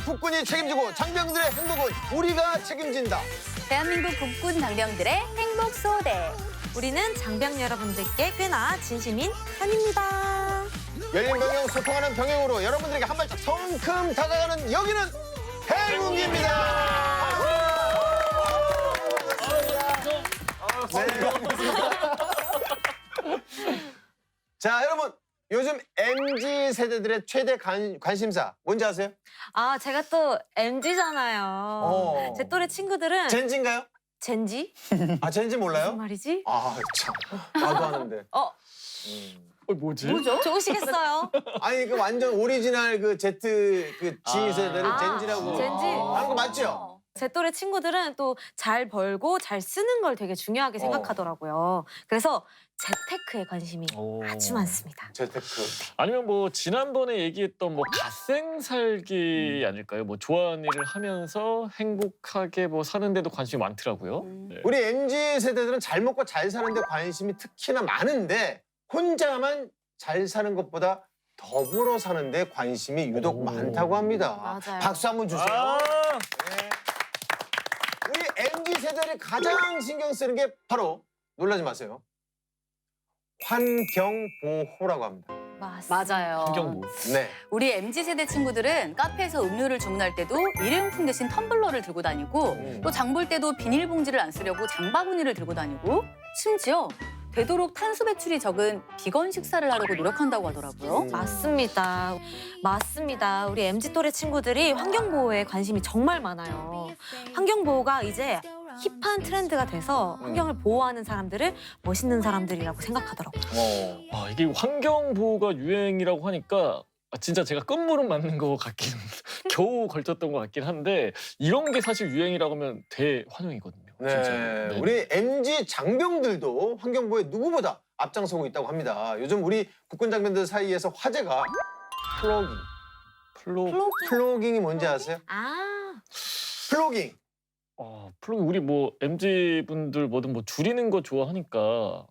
국군이 책임지고 장병들의 행복은 우리가 책임진다. 대한민국 국군 장병들의 행복 소대. 우리는 장병 여러분들께 꽤나 진심인 편입니다. 열린 병영, 소통하는 병영으로 여러분들에게 한 발짝 성큼 다가가는 여기는 행운기입니다. 자, 여러분. 요즘 MZ 세대들의 최대 관심사 뭔지 아세요? 아, 제가 또 MZ잖아요. 제 또래 친구들은 젠지인가요? 젠지? 아, 젠지 몰라요? 무슨 말이지? 아, 참. 나도 하는데. 뭐지? 뭐죠? 좋으시겠어요? 아니, 그 완전 오리지널 그 Z 그 G 세대를 젠지라고 젠지. 하는 거 맞죠? 제 또래 친구들은 또 잘 벌고 잘 쓰는 걸 되게 중요하게 생각하더라고요. 그래서 재테크에 관심이 아주 많습니다. 재테크. 아니면 뭐 지난번에 얘기했던 뭐 갓생 살기 아닐까요? 뭐 좋아하는 일을 하면서 행복하게 뭐 사는데도 관심이 많더라고요. 네. 우리 MZ 세대들은 잘 먹고 잘 사는데 관심이 특히나 많은데 혼자만 잘 사는 것보다 더불어 사는데 관심이 유독 많다고 합니다. 맞아요. 박수 한번 주세요. 아 네. 우리 MZ 세대를 가장 신경 쓰는 게 바로 놀라지 마세요. 환경 보호라고 합니다. 맞아요. 환경부. 네. 우리 MZ세대 친구들은 카페에서 음료를 주문할 때도 일회용품 대신 텀블러를 들고 다니고 또 장 볼 때도 비닐봉지를 안 쓰려고 장바구니를 들고 다니고 심지어 되도록 탄소 배출이 적은 비건 식사를 하려고 노력한다고 하더라고요. 맞습니다. 맞습니다. 우리 MZ 또래 친구들이 환경보호에 관심이 정말 많아요. 환경보호가 이제 힙한 트렌드가 돼서 환경을 보호하는 사람들을 멋있는 사람들이라고 생각하더라고요. 아, 이게 환경 보호가 유행이라고 하니까 진짜 제가 끝물은 맞는 것 같긴 겨우 걸쳤던 것 같긴 한데 이런 게 사실 유행이라고 하면 대환영이거든요. 네. 진짜. 네. 우리 MZ 장병들도 환경보호에 누구보다 앞장서고 있다고 합니다. 요즘 우리 국군 장병들 사이에서 화제가 플로깅. 플로깅이 뭔지 아세요? 아, 플로깅. 플로깅 우리 뭐 MZ 분들 뭐든 뭐 줄이는 거 좋아하니까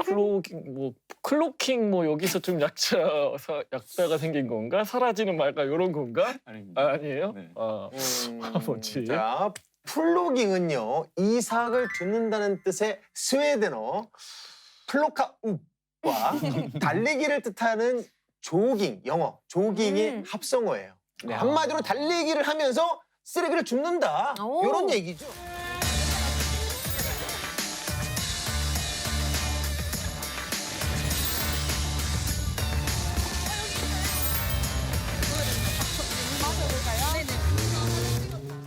플로깅 뭐 클로킹 뭐 여기서 좀 약자가 생긴 건가? 사라지는 말까 이런 건가? 아닙니다. 아니에요? 네. 뭐지? 자, 플로깅은요, 이삭을 줍는다는 뜻의 스웨덴어 플로카웁과 달리기를 뜻하는 조깅, 영어 조깅의 합성어예요. 네, 한마디로 달리기를 하면서 쓰레기를 줍는다. 오. 이런 얘기죠.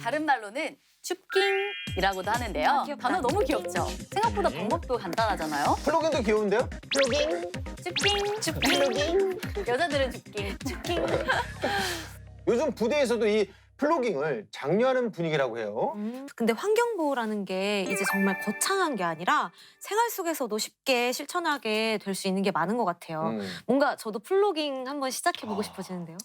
다른 말로는 춥깅이라고도 하는데요. 귀엽다. 단어 너무 귀엽죠? 생각보다 방법도 간단하잖아요. 플로깅도 귀여운데요? 플로깅, 춥깅, 플로깅. 여자들은 춥깅, 춥깅. 요즘 부대에서도 이 플로깅을 장려하는 분위기라고 해요. 근데 환경보호라는 게 이제 정말 거창한 게 아니라 생활 속에서도 쉽게 실천하게 될 수 있는 게 많은 것 같아요. 뭔가 저도 플로깅 한번 시작해보고 싶어지는데요.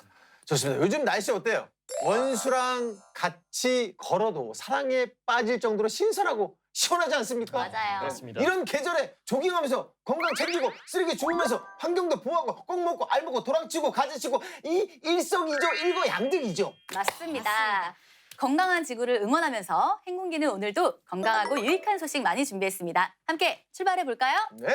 좋습니다. 요즘 날씨 어때요? 원수랑 같이 걸어도 사랑에 빠질 정도로 신선하고 시원하지 않습니까? 맞아요. 그렇습니다. 이런 계절에 조깅하면서 건강 챙기고 쓰레기 주우면서 환경도 보호하고 꼭 먹고 알 먹고 도랑치고 가지치고 이 일석이조 일거양득이죠. 맞습니다. 건강한 지구를 응원하면서 행운기는 오늘도 건강하고 유익한 소식 많이 준비했습니다. 함께 출발해 볼까요? 네.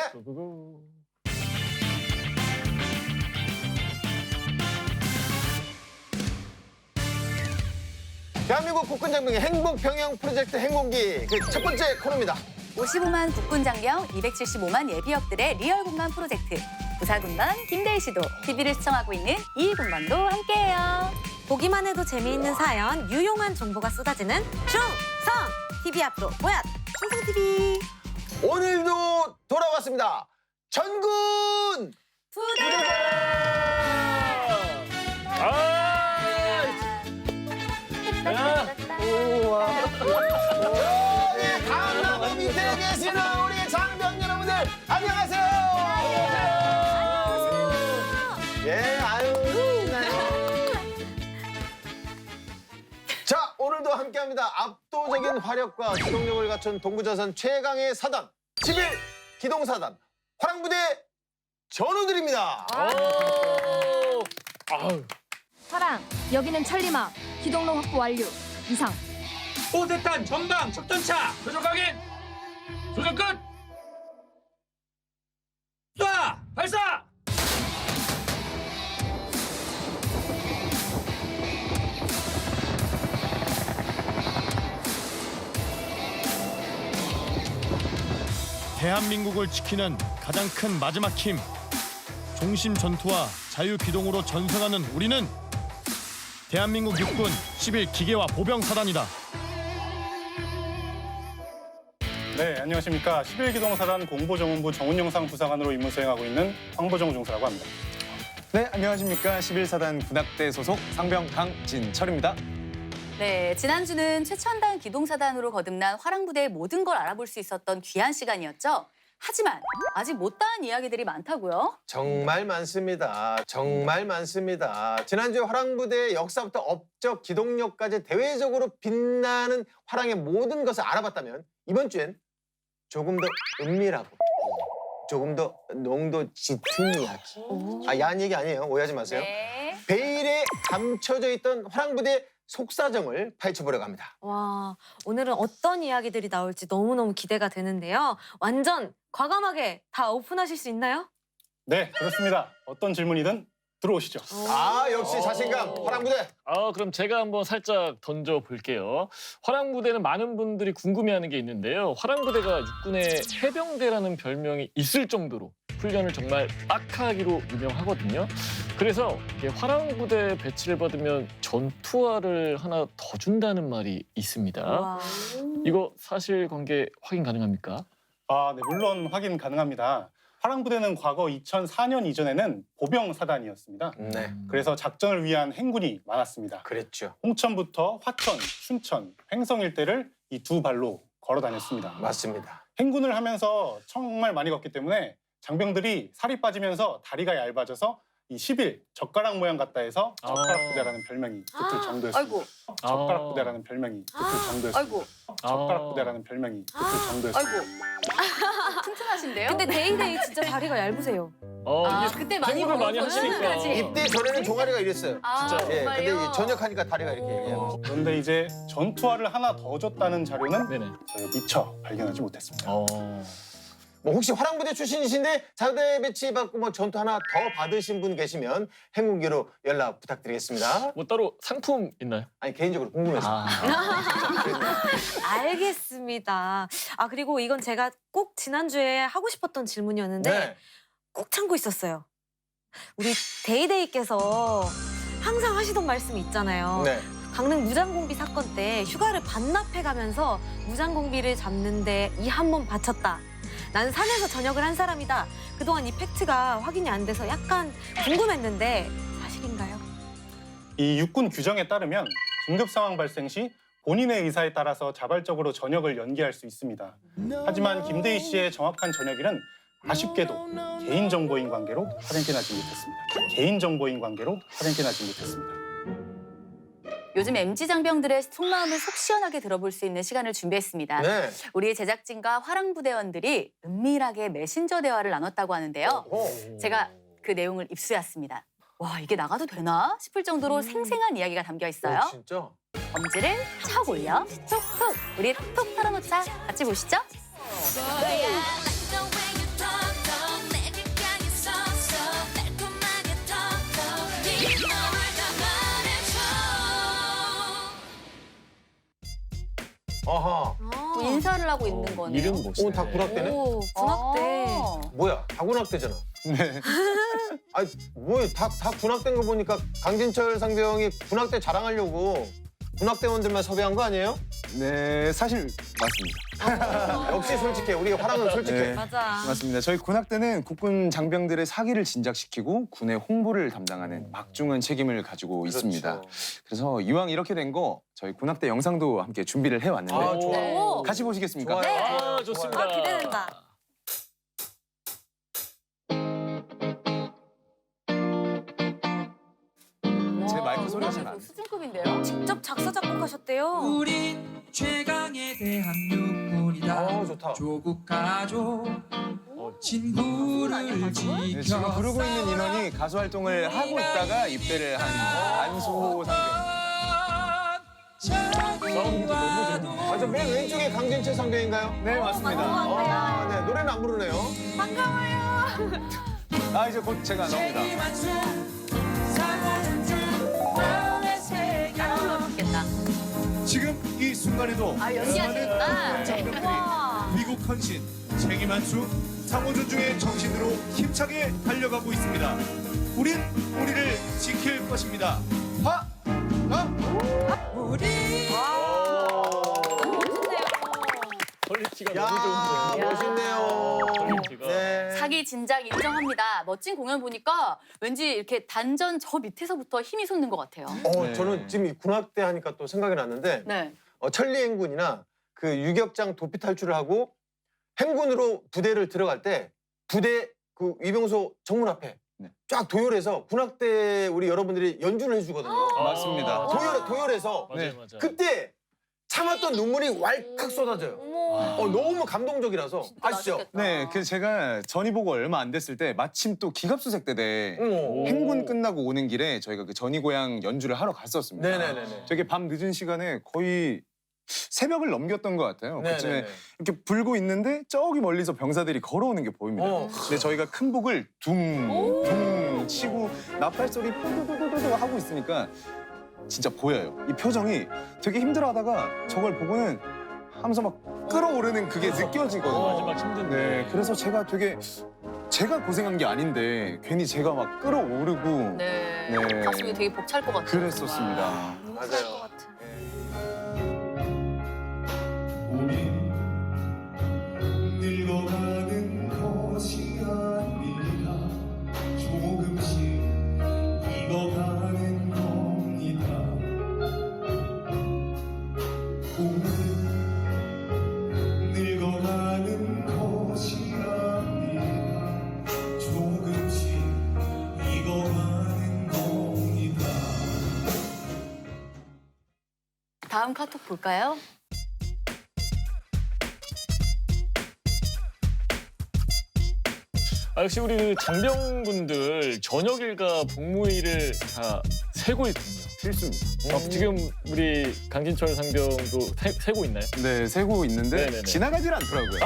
대한민국 국군장병의 행복병영 프로젝트 행운기 그 첫 번째 코너입니다. 55만 국군 장병, 275만 예비역들의 리얼 군반 프로젝트. 부사군반 김대희 씨도 TV를 시청하고 있는 이군반도 함께해요. 보기만 해도 재미있는 사연, 유용한 정보가 쏟아지는 충성! TV 앞으로 모야! 충성TV! 오늘도 돌아왔습니다. 전군! 여기 강남구 밑에 계시는 우리 장병 여러분들 안녕하세요. 예, 아유. 자, 오늘도 함께합니다. 압도적인 화력과 기동력을 갖춘 동부전선 최강의 사단 11 기동사단 화랑부대 전우들입니다. 아우. 화랑, 여기는 천리마. 기동로 확보 완료. 이상. 포대탄 전방 적전차 조적 확인. 조적 끝. 쏴 발사. 대한민국을 지키는 가장 큰 마지막 힘. 종심 전투와 자유 기동으로 전승하는 우리는 대한민국 육군 11기계화 보병사단이다. 네, 안녕하십니까. 11기동사단 공보정원부 정훈영상 부사관으로 임무 수행하고 있는 황보정 중사라고 합니다. 네, 안녕하십니까. 11사단 군악대 소속 상병 강진철입니다. 네, 지난주는 최첨단 기동사단으로 거듭난 화랑부대의 모든 걸 알아볼 수 있었던 귀한 시간이었죠. 하지만 아직 못다한 이야기들이 많다고요? 정말 많습니다. 정말 많습니다. 지난주 화랑부대의 역사부터 업적, 기동력까지 대외적으로 빛나는 화랑의 모든 것을 알아봤다면 이번 주엔 조금 더 은밀하고 조금 더 농도 짙은 이야기. 야한 얘기 아니에요. 오해하지 마세요. 네. 베일에 감춰져 있던 화랑부대의 속사정을 파헤쳐보려고 합니다. 와, 오늘은 어떤 이야기들이 나올지 너무너무 기대가 되는데요. 완전 과감하게 다 오픈하실 수 있나요? 네, 그렇습니다. 어떤 질문이든 들어오시죠. 역시 자신감. 화랑부대. 그럼 제가 한번 살짝 던져볼게요. 화랑부대는 많은 분들이 궁금해하는 게 있는데요. 화랑부대가 육군의 해병대라는 별명이 있을 정도로 훈련을 정말 빡하기로 유명하거든요. 그래서 화랑부대 배치를 받으면 전투화를 하나 더 준다는 말이 있습니다. 와. 이거 사실관계 확인 가능합니까? 네, 물론 확인 가능합니다. 화랑부대는 과거 2004년 이전에는 보병사단이었습니다. 네, 그래서 작전을 위한 행군이 많았습니다. 그랬죠. 홍천부터 화천, 춘천, 횡성 일대를 이 두 발로 걸어 다녔습니다. 맞습니다. 행군을 하면서 정말 많이 걷기 때문에 장병들이 살이 빠지면서 다리가 얇아져서 이 10일 젓가락 모양 같다 해서 젓가락 부대라는 별명이 붙을 정도였습니다. 아이고, 젓가락 부대라는 별명이 붙을 정도였습니다. 아이고, 젓가락 부대라는 별명이 붙을 정도였습니다. 아이고. 튼튼하신데요? 근데 데이데이 진짜 다리가 얇으세요. 이게 그때 많이 행군을 많이 걸어서 하시니까. 끝까지. 입대 전에는 종아리가 이랬어요. 진짜. 예, 근데 정말요? 이제 전역하니까 다리가 이렇게. 그런데 이제 전투화를 하나 더 줬다는 자료는 네네. 저희가 미처 발견하지 못했습니다. 뭐 혹시 화랑부대 출신이신데 자대 배치 받고 뭐 전투 하나 더 받으신 분 계시면 행운기로 연락 부탁드리겠습니다. 뭐 따로 상품 있나요? 아니 개인적으로 궁금해서. 알겠습니다. 그리고 이건 제가 꼭 지난주에 하고 싶었던 질문이었는데 네. 꼭 참고 있었어요. 우리 데이데이께서 항상 하시던 말씀이 있잖아요. 네. 강릉 무장공비 사건 때 휴가를 반납해가면서 무장공비를 잡는데 이 한 몸 바쳤다. 난 산에서 전역을 한 사람이다. 그동안 이 팩트가 확인이 안 돼서 약간 궁금했는데 사실인가요? 이 육군 규정에 따르면 긴급 상황 발생 시 본인의 의사에 따라서 자발적으로 전역을 연기할 수 있습니다. 하지만 김대희 씨의 정확한 전역일은 아쉽게도 개인정보인 관계로 확인하지 못했습니다. 개인정보인 관계로 확인하지 못했습니다. 요즘 MZ 장병들의 속마음을 속 시원하게 들어볼 수 있는 시간을 준비했습니다. 네. 우리 제작진과 화랑부대원들이 은밀하게 메신저 대화를 나눴다고 하는데요. 제가 그 내용을 입수해왔습니다. 와, 이게 나가도 되나 싶을 정도로 생생한 이야기가 담겨 있어요. 진짜? 엄지를 척 올려 톡톡 우리 톡 털어놓자. 같이 보시죠. 아하. 인사를 하고 있는 거네요. 이름 멋있네. 다 군악대네? 오, 군악대. 뭐야? 다 군악대잖아. 네. 아니, 뭐야? 다 군악대인 거 보니까 강진철 상병이 군악대 자랑하려고 군악대원들만 섭외한 거 아니에요? 네, 사실 맞습니다. 역시 솔직해. 우리 화랑은 솔직해. 네. 맞아. 맞습니다. 저희 군악대는 국군 장병들의 사기를 진작시키고 군의 홍보를 담당하는 막중한 책임을 가지고 있습니다. 그래서 이왕 이렇게 된 거 저희 군악대 영상도 함께 준비를 해왔는데 아, 좋아. 네. 같이 보시겠습니까? 좋아요. 좋습니다. 기대된다. 제 마이크 소리가 음악이 잘 안 그 수준급인데요? 직접 작사 작곡하셨대요. 우린 최강의 대한민국이다. 좋다. 조국 가족 진부를 네, 지금 부르고 있는 인원이 가수 활동을 하고 있다가 입대를 한 안수호 상병. 사운드 너무 좋은데. 아, 저 맨 왼쪽에 강진철 상병인가요? 네, 맞습니다. 아, 네, 노래는 안 부르네요. 아, 이제 곧 제가 나옵니다. 따라 불러도 좋겠다. 지금 이 순간에도 아, 연기하시는구나. 장병들이 미국 헌신, 책임한수, 상호존중의 정신으로 힘차게 달려가고 있습니다. 우린 우리를 지킬 것입니다. 퀄리티가 야, 너무 좋은데. 멋있네요. 퀄리티가. 네. 사기 진작 인정합니다. 멋진 공연 보니까 왠지 이렇게 단전 저 밑에서부터 힘이 솟는 것 같아요. 네. 저는 지금 이 군악대 하니까 또 생각이 났는데 네. 천리 행군이나 그 유격장 도피 탈출을 하고 행군으로 부대를 들어갈 때 부대 그 위병소 정문 앞에 네. 쫙 도열해서 군악대 우리 여러분들이 연주를 해주거든요. 맞습니다. 도열해서 맞아요, 네. 맞아요. 그때 참았던 눈물이 왈칵 쏟아져요. 너무 감동적이라서 아시죠? 맛있겠다. 네, 그 제가 전이 보고 얼마 안 됐을 때 마침 또 기갑수색대대 오. 행군 끝나고 오는 길에 저희가 그 전이 고향 연주를 하러 갔었습니다. 네네네네. 되게 밤 늦은 시간에 거의 새벽을 넘겼던 것 같아요. 그쯤에 네네네. 이렇게 불고 있는데 저기 멀리서 병사들이 걸어오는 게 보입니다. 근데 저희가 큰 북을 둥둥 치고 나팔 소리 뽀도도도도 하고 있으니까 진짜 보여요. 이 표정이 되게 힘들어하다가 저걸 보고는 하면서 막 끌어오르는 그게 느껴지거든요. 마지막 힘든데. 네, 그래서 제가 되게 제가 고생한 게 아닌데 괜히 제가 막 끌어오르고 네. 네. 가슴이 되게 벅찰 것 같아요. 그랬었습니다. 맞아요. 늙어가는 것이 아니라 조금씩 익어가는 겁니다. 늙어가는 것이 아니라 조금씩 익어가는 겁니다. 다음 카톡 볼까요? 역시 우리 그 장병분들 저녁 일과 복무일을 다 세고 있군요. 필수입니다. 지금 우리 강진철 상병도 세고 있나요? 네, 세고 있는데 네네네. 지나가질 않더라고요.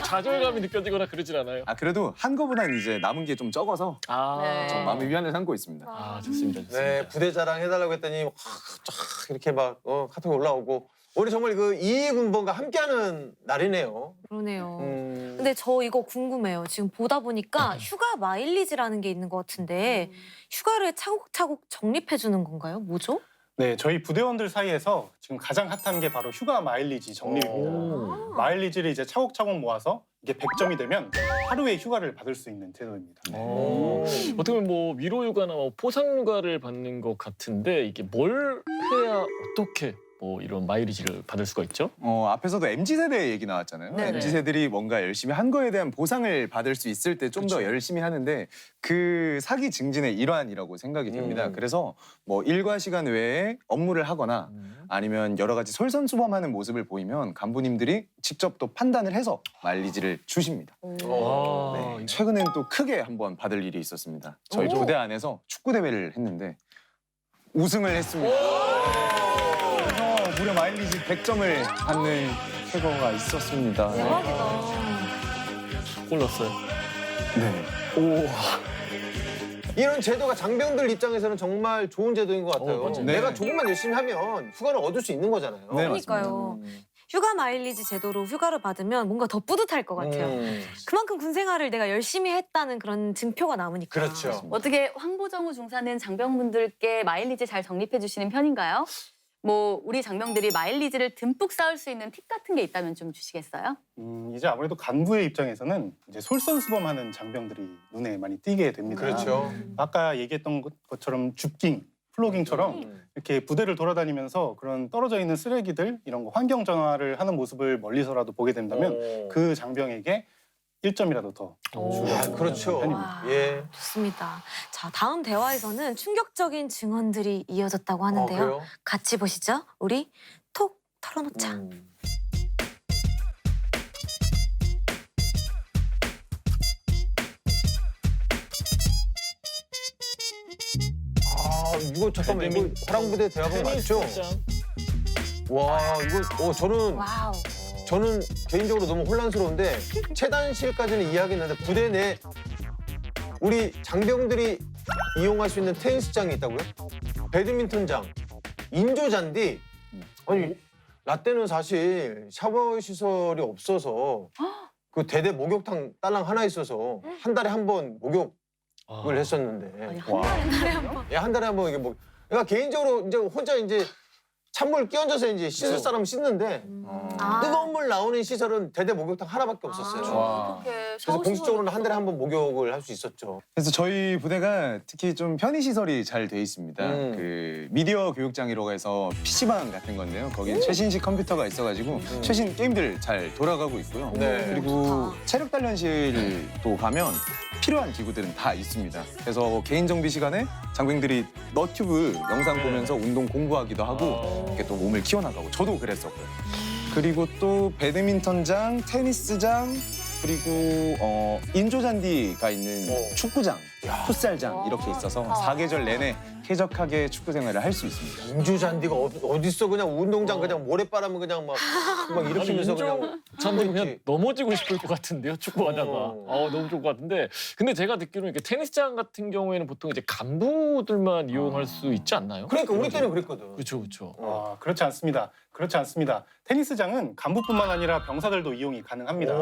좌절감이 느껴지거나 그러진 않아요? 아, 그래도 한 거보단 이제 남은 게 좀 적어서 네. 좀 마음의 위안을 삼고 있습니다. 좋습니다. 좋습니다. 네, 부대 자랑 해달라고 했더니 쫙 이렇게 막 카톡이 올라오고 오늘 정말 그 이군번과 함께하는 날이네요. 그러네요. 음. 근데 저 이거 궁금해요. 지금 보다 보니까 휴가 마일리지라는 게 있는 것 같은데 휴가를 차곡차곡 적립해 주는 건가요? 뭐죠? 네, 저희 부대원들 사이에서 지금 가장 핫한 게 바로 휴가 마일리지 적립입니다. 마일리지를 이제 차곡차곡 모아서 이게 100점이 되면 하루의 휴가를 받을 수 있는 제도입니다. 어떻게 보면 뭐 위로휴가나 뭐 포상휴가를 받는 것 같은데 이게 뭘 해야 어떻게 뭐 이런 마일리지를 받을 수가 있죠? 앞에서도 MZ세대 얘기 나왔잖아요. 네네. MZ세들이 뭔가 열심히 한 거에 대한 보상을 받을 수 있을 때 좀 더 열심히 하는데 그 사기 증진의 일환이라고 생각이 됩니다. 그래서 뭐 일과 시간 외에 업무를 하거나 아니면 여러 가지 솔선수범하는 모습을 보이면 간부님들이 직접 또 판단을 해서 마일리지를 주십니다. 네, 최근엔 또 크게 한번 받을 일이 있었습니다. 저희 부대 안에서 축구 대회를 했는데 우승을 했습니다. 그래서 무려 마일리지 100점을 받는 쾌거가 있었습니다. 네. 대박이다. 골 넣었어요. 네. 이런 제도가 장병들 입장에서는 정말 좋은 제도인 것 같아요. 맞아요. 내가 네. 조금만 열심히 하면 휴가를 얻을 수 있는 거잖아요. 네, 그러니까요. 휴가 마일리지 제도로 휴가를 받으면 뭔가 더 뿌듯할 것 같아요. 그만큼 군 생활을 내가 열심히 했다는 그런 증표가 남으니까. 그렇죠. 어떻게 황보정우 중사는 장병분들께 마일리지 잘 적립해 주시는 편인가요? 뭐 우리 장병들이 마일리지를 듬뿍 쌓을 수 있는 팁 같은 게 있다면 좀 주시겠어요? 이제 아무래도 간부의 입장에서는 이제 솔선수범하는 장병들이 눈에 많이 띄게 됩니다. 그렇죠. 아까 얘기했던 것처럼 줍깅, 플로깅처럼 이렇게 부대를 돌아다니면서 그런 떨어져 있는 쓰레기들 이런 거 환경 전환을 하는 모습을 멀리서라도 보게 된다면 그 장병에게 1점이라도 더 주는 그렇죠. 편입니다. 예. 좋습니다. 자, 다음 대화에서는 충격적인 증언들이 이어졌다고 하는데요. 그래요? 같이 보시죠. 우리 톡 털어놓자. 이거 잠깐만 이거 화랑부대 대화방 맞죠? 테니스장. 와 이거 저는 와우. 저는 개인적으로 너무 혼란스러운데 최단실까지는 이해하겠는데 부대 내 우리 장병들이 이용할 수 있는 테니스장이 있다고요? 배드민턴장, 인조잔디. 아니 라떼는 사실 샤워 시설이 없어서 그 대대 목욕탕 딸랑 하나 있어서 한 달에 한 번 목욕을 했었는데. 아니, 한 달에 한 번. 예, 한 달에 한 번 이게 뭐. 그러니까 개인적으로 이제 혼자 이제 찬물 끼얹어서 이제 씻을 사람 씻는데 아. 뜨거운 물 나오는 시설은 대대 목욕탕 하나밖에 없었어요. 와. 어떻게 그래서 공식적으로는 한 달에 한 번 목욕을 할 수 있었죠. 그래서 저희 부대가 특히 좀 편의 시설이 잘 돼 있습니다. 그 미디어 교육장이라고 해서 PC방 같은 건데요. 거기 최신식 컴퓨터가 있어가지고 최신 게임들 잘 돌아가고 있고요. 네. 그리고 체력 단련실도 가면 필요한 기구들은 다 있습니다. 그래서 개인 정비 시간에 장병들이 너튜브 영상 보면서 운동 공부하기도 하고 이렇게 또 몸을 키워나가고 저도 그랬었고요. 그리고 또 배드민턴장, 테니스장 그리고 인조잔디가 있는 축구장, 풋살장 이렇게 있어서 사계절 내내 쾌적하게 축구 생활을 할 수 있습니다. 인조잔디가 어딨어 그냥 운동장 그냥 모래바람을 그냥 막 일으키면서 그냥 저는 그냥 넘어지고 싶을 것 같은데요, 축구하다가. 너무 좋을 것 같은데. 근데 제가 듣기로는 이렇게 테니스장 같은 경우에는 보통 이제 간부들만 이용할 수 있지 않나요? 그러니까 우리 때는 그랬거든. 그렇죠, 그렇죠. 그렇지 않습니다. 그렇지 않습니다. 테니스장은 간부뿐만 아니라 병사들도 이용이 가능합니다.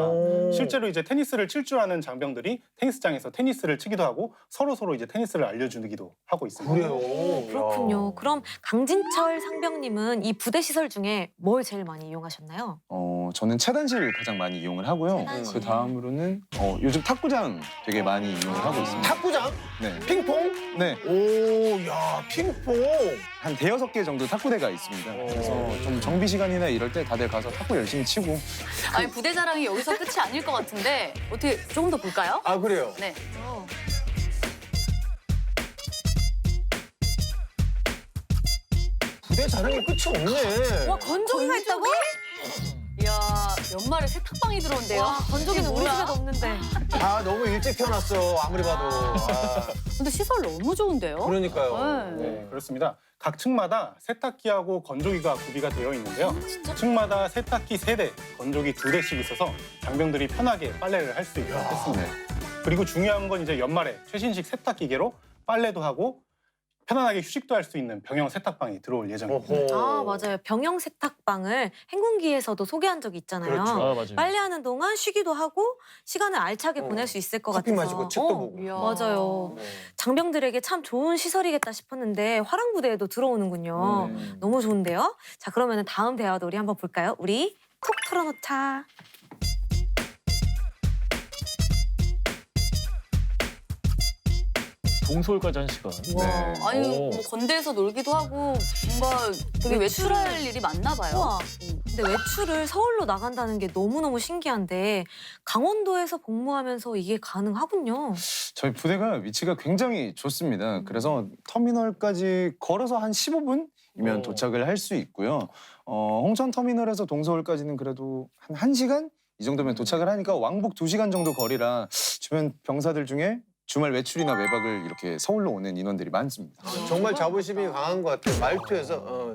실제로 이제 테니스를 칠 줄 아는 장병들이 테니스장에서 테니스를 치기도 하고 서로 이제 테니스를 알려주기도 하고 있습니다. 그래요. 그렇군요. 그럼 강진철 상병님은 이 부대 시설 중에 뭘 제일 많이 이용하셨나요? 저는 체단실 가장 많이 이용을 하고요. 체단실. 그 다음으로는 요즘 탁구장 되게 많이 이용을 하고 있습니다. 탁구장? 네. 핑퐁? 네. 오, 야, 핑퐁. 한 대여섯 개 정도 탁구대가 있습니다. 그래서 좀 정비 시간이나 이럴 때 다들 가서 탁구 열심히 치고. 아니 부대 자랑이 여기서 끝이 아닐 것 같은데 어떻게 조금 더 볼까요? 아, 그래요? 네. 부대 자랑이 끝이 없네. 와, 건조기가 있다고? 이야 연말에 세탁방이 들어온대요. 와, 건조기는 우리 집에도 없는데. 아, 너무 일찍 태어났어. 아무리 봐도. 아, 근데 시설 너무 좋은데요? 그러니까요. 네. 네, 그렇습니다. 각 층마다 세탁기하고 건조기가 구비가 되어 있는데요. 층마다 세탁기 3대, 건조기 2대씩 있어서 장병들이 편하게 빨래를 할 수 있도록 했습니다. 그리고 중요한 건 이제 연말에 최신식 세탁 기계로 빨래도 하고 편안하게 휴식도 할 수 있는 병영 세탁방이 들어올 예정입니다. 아, 맞아요. 병영 세탁방을 행군기에서도 소개한 적이 있잖아요. 그렇죠. 맞아요. 빨래하는 동안 쉬기도 하고 시간을 알차게 보낼 수 있을 것 커피 같아서. 마시고 책도 보고. 이야. 맞아요. 장병들에게 참 좋은 시설이겠다 싶었는데 화랑부대에도 들어오는군요. 너무 좋은데요? 자, 그러면 다음 대화도 우리 한번 볼까요? 우리 톡 털어놓자. 동서울까지 1시간. 와, 네. 아니 오. 뭐 건대에서 놀기도 하고 뭔가 되게 외출할 일이 많나 봐요. 우와. 근데 외출을 서울로 나간다는 게 너무너무 신기한데 강원도에서 복무하면서 이게 가능하군요. 저희 부대가 위치가 굉장히 좋습니다. 그래서 터미널까지 걸어서 한 15분이면 도착을 할 수 있고요. 홍천 터미널에서 동서울까지는 그래도 한 1시간? 이 정도면 도착을 하니까 왕복 2시간 정도 거리라 주변 병사들 중에 주말 외출이나 외박을 이렇게 서울로 오는 인원들이 많습니다. 정말 자부심이 강한 것 같아요. 말투에서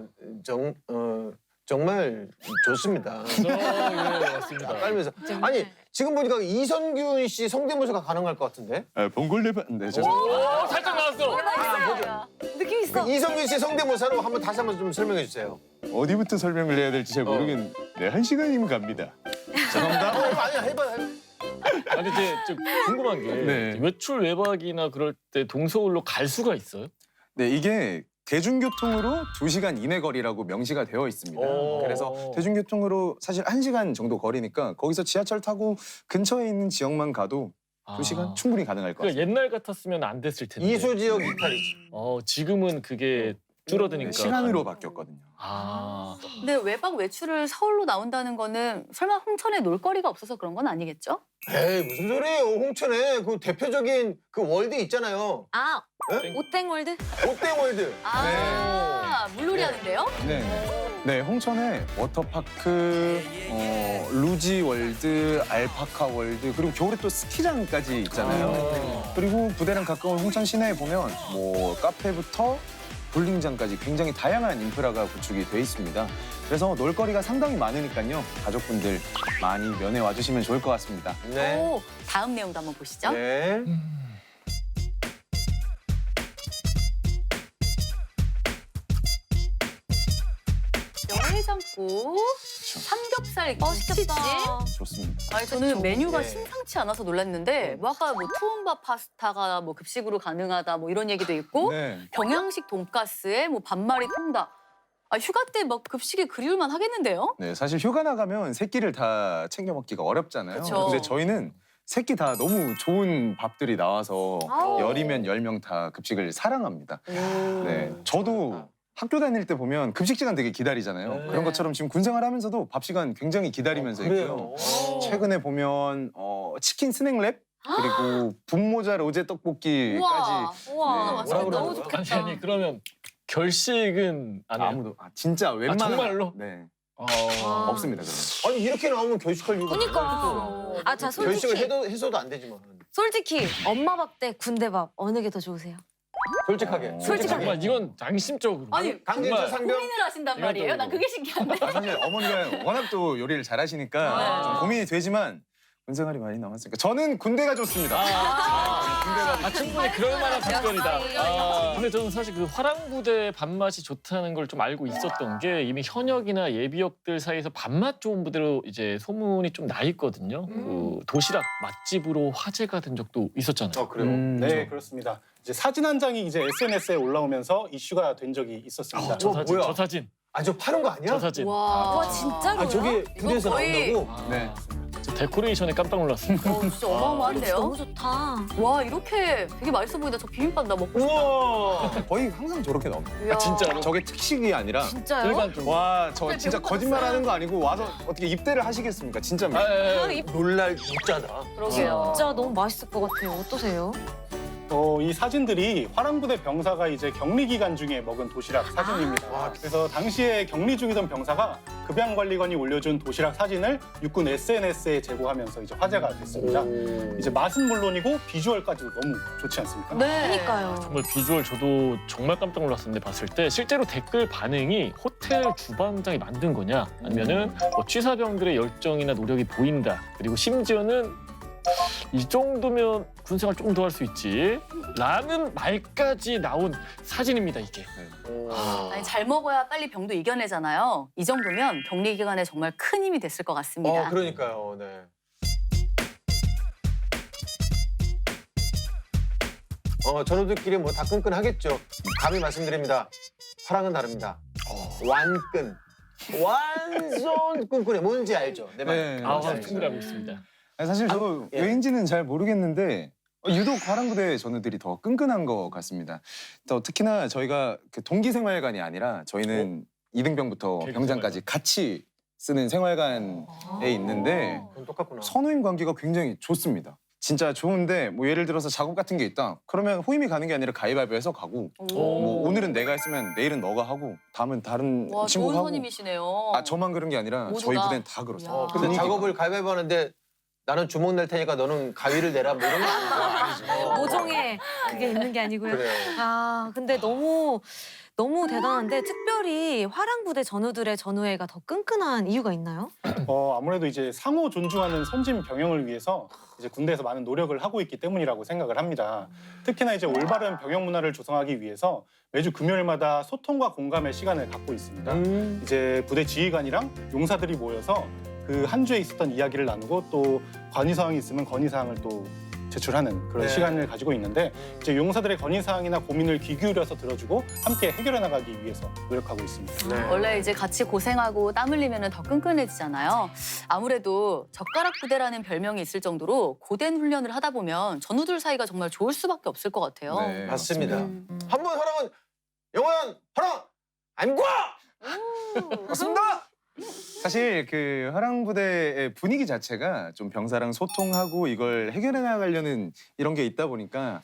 정말 좋습니다. 예, 맞습니다. 깔면서. 아니 지금 보니까 이선균 씨 성대모사가 가능할 것 같은데? 봉골레바 네, 죄송합니다. 살짝 나왔어. 느낌 있어. 이선균 씨 성대모사로 다시 한번 좀 설명해 주세요. 어디부터 설명을 해야 될지 잘 모르겠는데 네, 1시간이면 갑니다. 죄송합니다. 아니 해봐요. 아니 이제 좀 궁금한 게 네. 외출 외박이나 그럴 때 동서울로 갈 수가 있어요? 네, 이게 대중교통으로 2시간 이내 거리라고 명시가 되어 있습니다. 오. 그래서 대중교통으로 사실 1시간 정도 거리니까 거기서 지하철 타고 근처에 있는 지역만 가도 2시간 충분히 가능할 것 그러니까 같습니다. 옛날 같았으면 안 됐을 텐데. 이수 지역 이탈이지. 지금은 그게 줄어드니까. 네, 시간으로 바뀌었거든요. 근데 외박 외출을 서울로 나온다는 거는 설마 홍천에 놀거리가 없어서 그런 건 아니겠죠? 에이 무슨 소리예요. 홍천에 그 대표적인 그 월드 있잖아요. 아, 네? 오땡월드? 롯데월드. 물놀이 하는데요? 네, 홍천에 워터파크, 루지월드, 알파카월드 그리고 겨울에 또 스키장까지 있잖아요. 그리고 부대랑 가까운 홍천 시내에 보면 뭐 카페부터 볼링장까지 굉장히 다양한 인프라가 구축이 돼 있습니다. 그래서 놀거리가 상당히 많으니까요. 가족분들 많이 면회 와주시면 좋을 것 같습니다. 네. 오, 다음 내용도 한번 보시죠. 네. 해장국, 삼겹살, 맛있겠다. 김치찜. 좋습니다. 아니 저는 메뉴가 네. 심상치 않아서 놀랐는데 뭐 아까 뭐 투움밥 파스타가 뭐 급식으로 가능하다 뭐 이런 얘기도 있고 네. 경양식 돈가스에 뭐 반마리 통닭. 아 휴가 때 막 급식이 그리울만 하겠는데요? 네, 사실 휴가 나가면 세 끼를 다 챙겨 먹기가 어렵잖아요. 그쵸. 근데 저희는 세 끼 다 너무 좋은 밥들이 나와서 아우. 열이면 10명 다 급식을 사랑합니다. 네, 저도 학교 다닐 때 보면 급식 시간 되게 기다리잖아요. 네. 그런 것처럼 지금 군 생활하면서도 밥 시간 굉장히 기다리면서 있고요. 최근에 보면 치킨 스낵랩 그리고 분모자 로제 떡볶이까지 우와, 우와, 네. 맛있겠다. 뭐라 너무 그러더라고요? 좋겠다. 아니 그러면 결식은 안 해요? 아무도 진짜 웬만한 정말로? 네 어... 없습니다. 그런 아니 이렇게 나오면 결식할 이유가 그니까. 아, 자, 결식을 솔직히, 해서도 안 되지만 솔직히 엄마 밥 대 군대 밥 어느 게 더 좋으세요? 솔직하게. 솔직하게. 정말 이건 양심적으로. 아니 강진주 정말. 상병. 고민을 하신단 말이에요? 이건 난 그게 신기한데. 아, 사실 어머니가 워낙 또 요리를 잘하시니까 네. 좀 고민이 되지만 군 생활이 많이 남았으니까 저는 군대가 좋습니다. 충분히 그럴 만한 답변이다. 역시. 근데 저는 사실 그 화랑부대 밥맛이 좋다는 걸 좀 알고 있었던 게 이미 현역이나 예비역들 사이에서 밥맛 좋은 부대로 이제 소문이 좀 나 있거든요. 그 도시락 맛집으로 화제가 된 적도 있었잖아요. 그래요. 네, 그렇습니다. 이제 사진 한 장이 이제 SNS에 올라오면서 이슈가 된 적이 있었습니다. 저 사진, 뭐야? 저 사진, 아, 저 파는 거 아니야? 저 사진. 와, 와, 진짜로요? 아, 저게 이거 부대에서 거의- 나온다고? 네. 저 데코레이션에 깜짝 놀랐어요. 진짜 어마어마한데요? 너무 좋다. 와 이렇게 되게 맛있어 보인다. 저 비빔밥 나 먹고 싶다. 우와. 거의 항상 저렇게 나옵니다. 이야. 진짜로? 저게 특식이 아니라 진짜요? 일반적으로. 와, 저 진짜 배고파졌어요. 거짓말하는 거 아니고 와서 어떻게 입대를 하시겠습니까? 진짜입니다. 놀랄 문자다. 그러게요. 진짜 너무 맛있을 것 같아요. 어떠세요? 이 사진들이 화랑부대 병사가 이제 격리 기간 중에 먹은 도시락 사진입니다. 와. 그래서 당시에 격리 중이던 병사가 급양관리관이 올려준 도시락 사진을 육군 SNS에 제보하면서 이제 화제가 됐습니다. 이제 맛은 물론이고 비주얼까지도 너무 좋지 않습니까? 네. 그러니까요. 정말 비주얼 저도 정말 깜짝 놀랐었는데 봤을 때 실제로 댓글 반응이 호텔 주방장이 만든 거냐 아니면은 뭐 취사병들의 열정이나 노력이 보인다 그리고 심지어는 이 정도면 군생활 조금 더 할 수 있지 라는 말까지 나온 사진입니다 이게. 아니, 잘 먹어야 빨리 병도 이겨내잖아요. 이 정도면 격리 기간에 정말 큰 힘이 됐을 것 같습니다. 그러니까요. 네. 전우들끼리 뭐 다 끈끈하겠죠. 감히 말씀드립니다. 화랑은 다릅니다. 완끈. 완전 끈끈해. 뭔지 알죠? 내 말. 네. 아, 뭔지 알죠? 충분히 알고 있습니다. 아니, 사실 저도 예. 왜인지는 잘 모르겠는데 유독 화랑부대 전우들이 더 끈끈한 것 같습니다. 또 특히나 저희가 그 동기생활관이 아니라 저희는 이등병부터 계급 병장까지 같이 쓰는 생활관에 있는데 그건 똑같구나. 선후임 관계가 굉장히 좋습니다. 진짜 좋은데 뭐 예를 들어서 작업 같은 게 있다. 그러면 후임이 가는 게 아니라 가위바위보해서 가고 뭐 오늘은 내가 했으면 내일은 너가 하고 다음은 다른 와, 좋은 친구가 하고 선임이시네요. 아 저만 그런 게 아니라 모두가. 저희 부대는 다 그렇습니다. 야. 근데 분위기가. 작업을 가위바위보 하는데 나는 주먹 낼 테니까 너는 가위를 내라 뭐 이런 거 아니죠? 모종에 그게 있는 게 아니고요. 그래요. 아, 근데 너무 대단한데 특별히 화랑부대 전우들의 전우회가 더 끈끈한 이유가 있나요? 아무래도 이제 상호 존중하는 선진 병영을 위해서 이제 군대에서 많은 노력을 하고 있기 때문이라고 생각을 합니다. 특히나 이제 올바른 병영 문화를 조성하기 위해서 매주 금요일마다 소통과 공감의 시간을 갖고 있습니다. 이제 부대 지휘관이랑 용사들이 모여서 그 한 주에 있었던 이야기를 나누고 또 건의사항이 있으면 건의사항을 또 제출하는 그런 네. 시간을 가지고 있는데 이제 용사들의 건의사항이나 고민을 귀 기울여서 들어주고 함께 해결해 나가기 위해서 노력하고 있습니다. 네. 원래 이제 같이 고생하고 땀 흘리면 더 끈끈해지잖아요. 아무래도 젓가락 부대라는 별명이 있을 정도로 고된 훈련을 하다 보면 전우들 사이가 정말 좋을 수밖에 없을 것 같아요. 네, 맞습니다. 음. 한번 화랑은 영원 화랑 안과 맞습니다. 사실 그 화랑부대의 분위기 자체가 좀 병사랑 소통하고 이걸 해결해 나가려는 이런 게 있다 보니까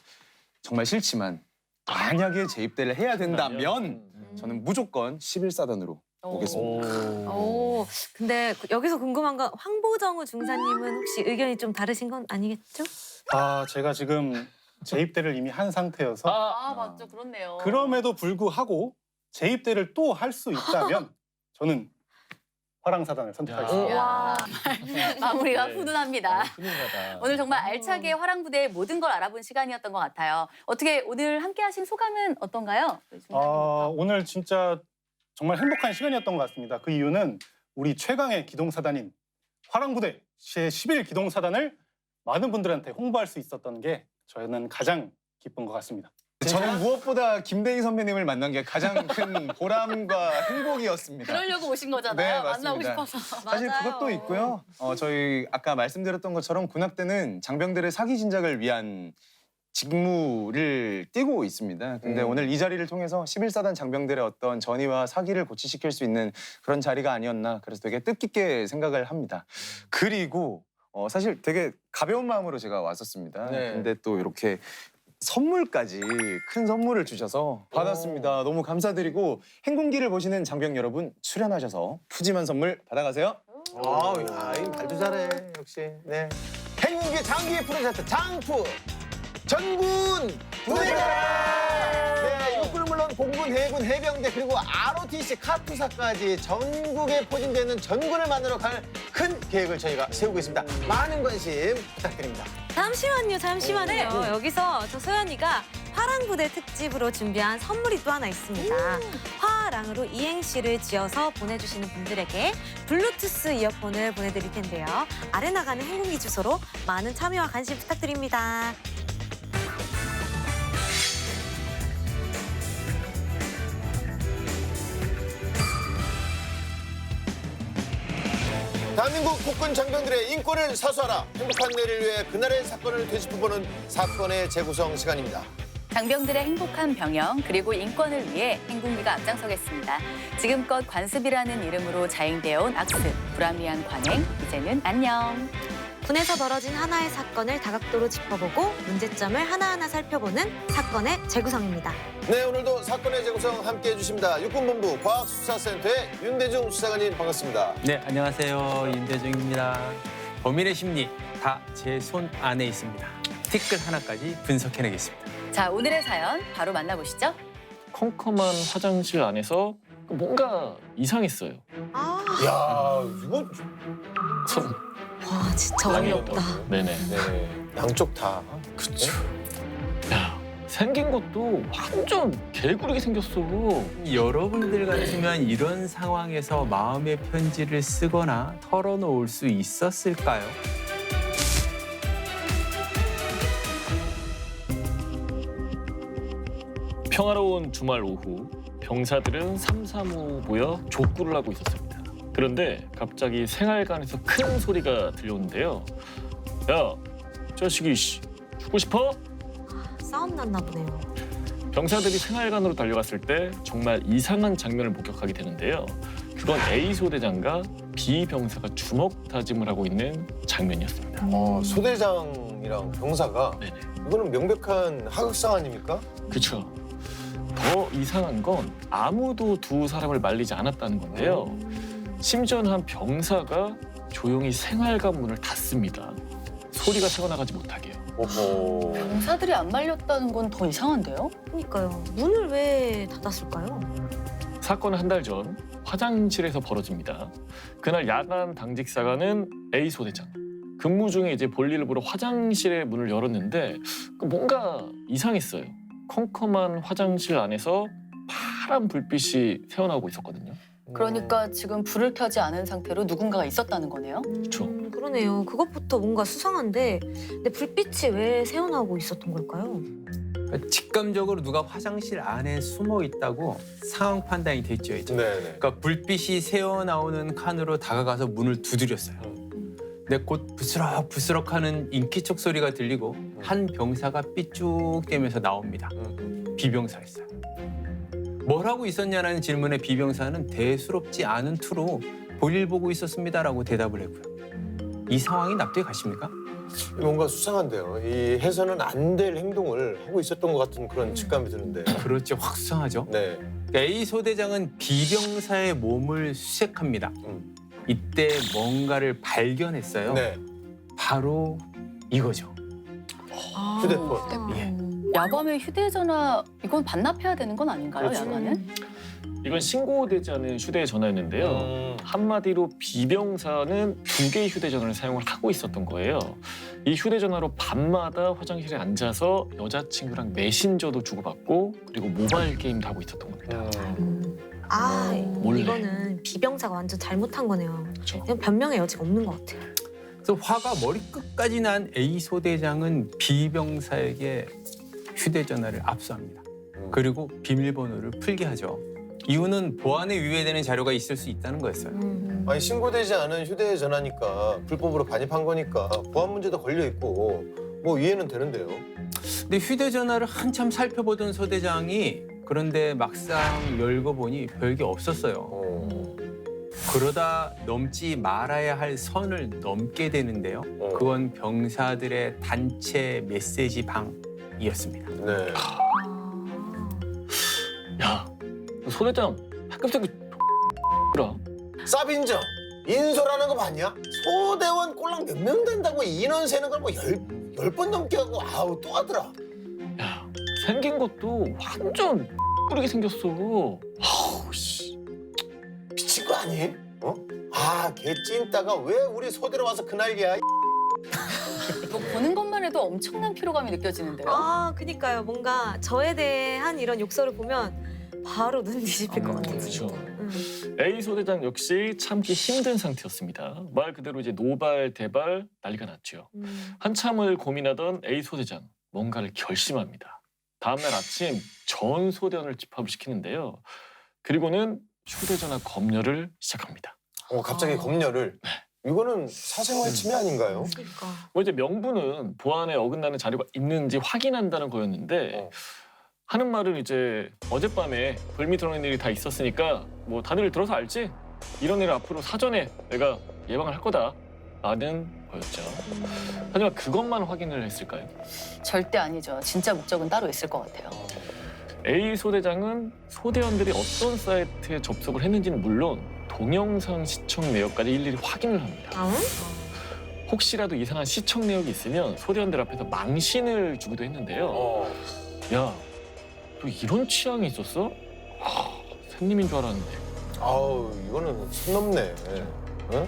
정말 싫지만 만약에 재입대를 해야 된다면 저는 무조건 11사단으로 오겠습니다. 오, 근데 여기서 궁금한 건 황보정우 중사님은 혹시 의견이 좀 다르신 건 아니겠죠? 제가 지금 재입대를 이미 한 상태여서 아, 맞죠. 그렇네요. 그럼에도 불구하고 재입대를 또 할 수 있다면 저는 화랑사단을 선택하겠습니다. 야, 마무리가 네. 훈훈합니다. 훈훈하다. 오늘 정말 알차게 화랑부대의 모든 걸 알아본 시간이었던 것 같아요. 어떻게 오늘 함께 하신 소감은 어떤가요? 오늘 진짜 정말 행복한 시간이었던 것 같습니다. 그 이유는 우리 최강의 기동사단인 화랑부대 제11 기동사단을 많은 분들한테 홍보할 수 있었던 게 저는 가장 기쁜 것 같습니다. 저는 무엇보다 김대희 선배님을 만난 게 가장 큰 보람과 행복이었습니다. 그러려고 오신 거잖아요. 네, 만나고 맞습니다. 싶어서. 사실 맞아요. 그것도 있고요. 저희 아까 말씀드렸던 것처럼 군악대는 장병들의 사기 진작을 위한 직무를 띠고 있습니다. 근데 오늘 이 자리를 통해서 11사단 장병들의 어떤 전의와 사기를 고취시킬 수 있는 그런 자리가 아니었나, 그래서 되게 뜻깊게 생각을 합니다. 그리고 사실 되게 가벼운 마음으로 제가 왔었습니다. 네. 근데 또 이렇게 선물까지 큰 선물을 주셔서 받았습니다. 너무 감사드리고 행군기를 보시는 장병 여러분, 출연하셔서 푸짐한 선물 받아가세요. 말도 잘해 역시. 네. 행운기 장기 프로젝트 장프 전군 부대장. 네, 육군은 물론 공군, 해군, 해병대 그리고 ROTC 카투사까지 전국에 포진되는 전군을 만들어 갈 큰 계획을 저희가 세우고 있습니다. 많은 관심 부탁드립니다. 잠시만요. 네. 여기서 저 소연이가 화랑부대 특집으로 준비한 선물이 또 하나 있습니다. 화랑으로 이행시를 지어서 보내주시는 분들에게 블루투스 이어폰을 보내드릴 텐데요. 아래 나가는 행운기 주소로 많은 참여와 관심 부탁드립니다. 대한민국 국군 장병들의 인권을 사수하라. 행복한 내일을 위해 그날의 사건을 되짚어보는 사건의 재구성 시간입니다. 장병들의 행복한 병영 그리고 인권을 위해 행군기가 앞장서겠습니다. 지금껏 관습이라는 이름으로 자행되어 온 악습, 불합리한 관행, 이제는 안녕. 군에서 벌어진 하나의 사건을 다각도로 짚어보고 문제점을 하나하나 살펴보는 사건의 재구성입니다. 네, 오늘도 사건의 재구성 함께해 주십니다. 육군본부 과학수사센터의 윤대중 수사관님 반갑습니다. 네, 안녕하세요. 윤대중입니다. 범인의 심리 다 제 손 안에 있습니다. 티끌 하나까지 분석해내겠습니다. 자, 오늘의 사연 바로 만나보시죠. 컴컴한 화장실 안에서 뭔가 이상했어요. 아, 야, 이거 와 진짜 어이없다. 네네. 네, 양쪽 다. 그쵸. 야, 생긴 것도 완전 개구리게 생겼어. 여러분들 같으면 이런 상황에서 마음의 편지를 쓰거나 털어놓을 수 있었을까요? 평화로운 주말 오후, 병사들은 삼삼오오 모여 족구를 하고 있었습니다. 그런데 갑자기 생활관에서 큰 소리가 들려오는데요. 야, 자식이 씨, 죽고 싶어? 싸움 났나 보네요. 병사들이 생활관으로 달려갔을 때 정말 이상한 장면을 목격하게 되는데요. 그건 A 소대장과 B 병사가 주먹 다짐을 하고 있는 장면이었습니다. 소대장이랑 병사가 네네. 이거는 명백한 하극상 아닙니까? 그렇죠. 더 이상한 건 아무도 두 사람을 말리지 않았다는 건데요. 심지어는 한 병사가 조용히 생활관 문을 닫습니다. 소리가 새어나가지 못하게요. 오호. 병사들이 안 말렸다는 건 더 이상한데요? 그러니까요. 문을 왜 닫았을까요? 사건은 한 달 전 화장실에서 벌어집니다. 그날 야간 당직사관은 A 소대장. 근무 중에 이제 볼일을 보러 화장실의 문을 열었는데 뭔가 이상했어요. 컴컴한 화장실 안에서 파란 불빛이 새어나오고 있었거든요. 그러니까 지금 불을 켜지 않은 상태로 누군가가 있었다는 거네요? 그렇죠. 그러네요. 그것부터 뭔가 수상한데 근데 불빛이 왜 새어나오고 있었던 걸까요? 직감적으로 누가 화장실 안에 숨어 있다고 상황 판단이 됐죠, 이제. 네네. 그러니까 불빛이 새어나오는 칸으로 다가가서 문을 두드렸어요. 근데 곧 부스럭부스럭하는 인기척 소리가 들리고 한 병사가 삐쭉대면서 나옵니다. 비병사였어요. 뭘 하고 있었냐는 질문에 비병사는 대수롭지 않은 투로 볼일 보고 있었습니다라고 대답을 했고요. 이 상황이 납득이 가십니까? 뭔가 수상한데요. 이 해서는 안 될 행동을 하고 있었던 것 같은 그런 직감이 드는데. 그렇죠. 확 수상하죠. 네. A 소대장은 비병사의 몸을 수색합니다. 이때 뭔가를 발견했어요. 네. 바로 이거죠. 아, 휴대폰. 예. 야밤에 휴대전화 이건 반납해야 되는 건 아닌가요? 그렇지. 야간은? 이건 신고되지 않은 휴대전화였는데요. 한마디로 비병사는 2개의 휴대전화를 사용을 하고 있었던 거예요. 이 휴대전화로 밤마다 화장실에 앉아서 여자친구랑 메신저도 주고받고 그리고 모바일 게임도 하고 있었던 겁니다. 아, 몰래. 이거는 비병사가 완전 잘못한 거네요. 그렇죠. 이건 변명의 여지가 없는 것 같아요. 그래서 화가 머리끝까지 난 A 소대장은 비병사에게 휴대전화를 압수합니다. 그리고 비밀번호를 풀게 하죠. 이유는 보안에 위배되는 자료가 있을 수 있다는 거였어요. 아니 신고되지 않은 휴대전화니까 불법으로 반입한 거니까 보안 문제도 걸려 있고 뭐 이해는 되는데요. 근데 휴대전화를 한참 살펴보던 소대장이 그런데 막상 열고 보니 별게 없었어요. 그러다 넘지 말아야 할 선을 넘게 되는데요. 그건 병사들의 단체 메시지 방이었습니다. 네. 야, 소대장 학급생이 라 쌉인정. 인솔하는 거 봤냐? 소대원 꼴랑 몇 명 된다고 인원 세는 걸 뭐 열 번 넘게 하고 아우 또 하더라. 야, 생긴 것도 완전 뿌리게 생겼어. 아우 씨. 미친 거 아니? 어? 아, 걔 찐따가 왜 우리 소대로 와서 그 난리야? 이거 보는 것만 해도 엄청난 피로감이 느껴지는데요. 아, 그니까요. 뭔가 저에 대한 이런 욕설을 보면 바로 눈 뒤집힐 것 같아요. 그렇죠. A 소대장 역시 참기 힘든 상태였습니다. 말 그대로 이제 노발대발 난리가 났죠. 한참을 고민하던 A 소대장 뭔가를 결심합니다. 다음날 아침 전 소대원을 집합을 시키는데요. 그리고는 휴대전화 검열을 시작합니다. 갑자기 검열을. 이거는 사생활 침해 아닌가요? 그러니까. 뭐 이제 명분은 보안에 어긋나는 자료가 있는지 확인한다는 거였는데 하는 말은 이제 어젯밤에 불미 들어오는 일이 다 있었으니까 뭐 다들 들어서 알지? 이런 일을 앞으로 사전에 내가 예방을 할 거다 라는 거였죠. 하지만 그것만 확인을 했을까요? 절대 아니죠. 진짜 목적은 따로 있을 것 같아요. A 소대장은 소대원들이 어떤 사이트에 접속을 했는지는 물론 동영상 시청 내역까지 일일이 확인을 합니다. 혹시라도 이상한 시청 내역이 있으면 소대원들 앞에서 망신을 주기도 했는데요. 야, 너 이런 취향이 있었어? 샘님인 줄 알았는데. 아우, 이거는 선 넘네. 응?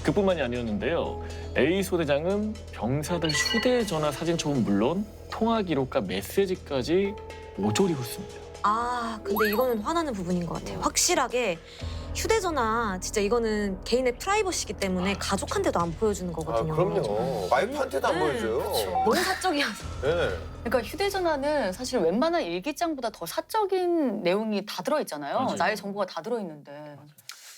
그뿐만이 아니었는데요. A 소대장은 병사들 휴대전화 사진첩은 물론 통화 기록과 메시지까지 모조리 훑습니다. 아, 근데 이거는 화나는 부분인 것 같아요. 확실하게 휴대전화 진짜 이거는 개인의 프라이버시기 때문에 가족한테도 안 보여주는 아, 거거든요. 그럼요. 와이프한테도 안 네, 보여줘요. 그렇죠. 너무 사적이어서. 네. 그러니까 휴대전화는 사실 웬만한 일기장보다 더 사적인 내용이 다 들어있잖아요. 맞아요. 나의 정보가 다 들어있는데.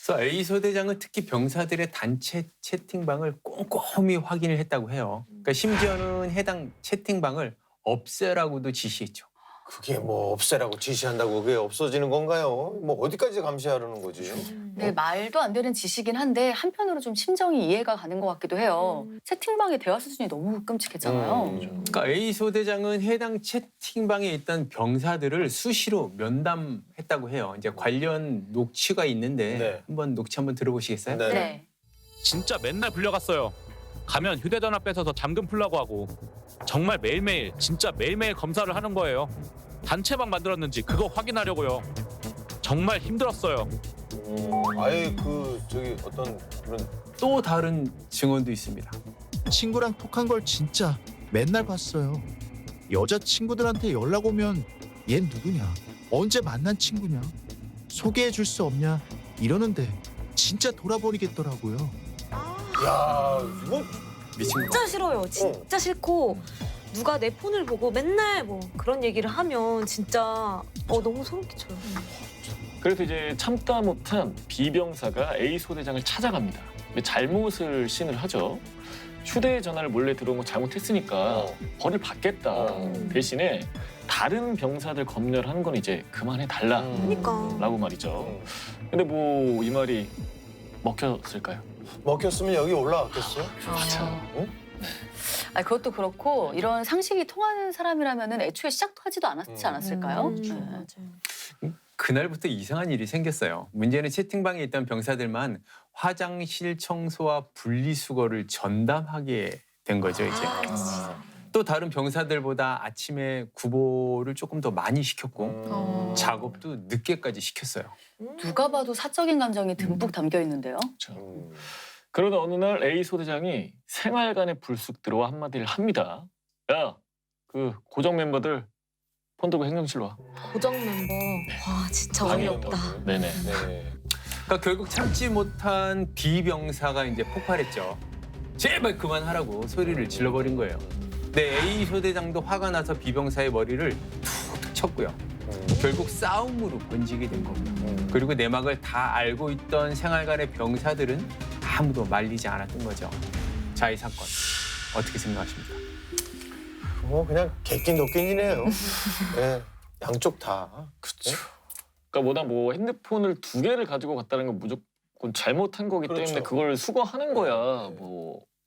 그래서 A 소대장은 특히 병사들의 단체 채팅방을 꼼꼼히 확인을 했다고 해요. 그러니까 심지어는 해당 채팅방을 없애라고도 지시했죠. 그게 뭐 없애라고 지시한다고 그게 없어지는 건가요? 뭐 어디까지 감시하려는 거지? 네, 말도 안 되는 지시긴 한데 한편으로 좀 심정이 이해가 가는 것 같기도 해요. 채팅방의 대화 수준이 너무 끔찍했잖아요. 그러니까 A 소대장은 해당 채팅방에 있던 병사들을 수시로 면담했다고 해요. 이제 관련 녹취가 있는데 네. 한번 녹취 한번 들어보시겠어요? 네. 네. 진짜 맨날 불려갔어요. 가면 휴대전화 뺏어서 잠금 풀라고 하고 정말 매일매일 진짜 매일매일 검사를 하는 거예요. 단체방 만들었는지 그거 확인하려고요. 정말 힘들었어요. 아예 저기 어떤 그런 또 다른 증언도 있습니다. 친구랑 톡한 걸 진짜 맨날 봤어요. 여자 친구들한테 연락 오면 얜 누구냐? 언제 만난 친구냐? 소개해 줄 수 없냐? 이러는데 진짜 돌아버리겠더라고요. 야, 이거 미친 거. 진짜 싫어요. 진짜 싫고 누가 내 폰을 보고 맨날 뭐 그런 얘기를 하면 진짜 너무 소름 끼쳐요. 그래서 이제 참다 못한 비병사가 A 소대장을 찾아갑니다. 잘못을 시인을 하죠. 휴대전화를 몰래 들어온 거 잘못했으니까 벌을 받겠다. 대신에 다른 병사들 검열하는 건 이제 그만해달라라고 그러니까. 말이죠. 근데 뭐 이 말이 먹혔을까요? 먹혔으면 여기 올라왔겠어요? 아, 그것도 그렇고 이런 상식이 통하는 사람이라면은 애초에 시작도 하지도 않았지 않았을까요? 네. 맞아요. 그날부터 이상한 일이 생겼어요. 문제는 채팅방에 있던 병사들만 화장실 청소와 분리수거를 전담하게 된 거죠, 이제. 또 다른 병사들보다 아침에 구보를 조금 더 많이 시켰고 작업도 늦게까지 시켰어요. 누가 봐도 사적인 감정이 듬뿍 담겨 있는데요. 그러다 어느 날 A 소대장이 생활관에 불쑥 들어와 한마디를 합니다. 야, 그 고정 멤버들 폰 들고 행정실로 와. 고정 멤버. 와 진짜 어이없다. 네네. 그러니까 결국 참지 못한 B 병사가 이제 폭발했죠. 제발 그만하라고 소리를 질러버린 거예요. 근데 A 소대장도 화가 나서 B 병사의 머리를 툭툭 쳤고요. 결국 싸움으로 번지게 된 겁니다. 그리고 내막을 다 알고 있던 생활관의 병사들은 아무도 말리지 않았던 거죠. 자, 이 사건 어떻게 생각하십니까? 뭐 그냥 개낀 도끼이네요. 네, 양쪽 다. 그렇죠. 그러니까 뭐다 뭐 핸드폰을 2개를 가지고 갔다는 건 무조건 잘못한 거기 그렇죠. 때문에 그걸 수거하는 거야.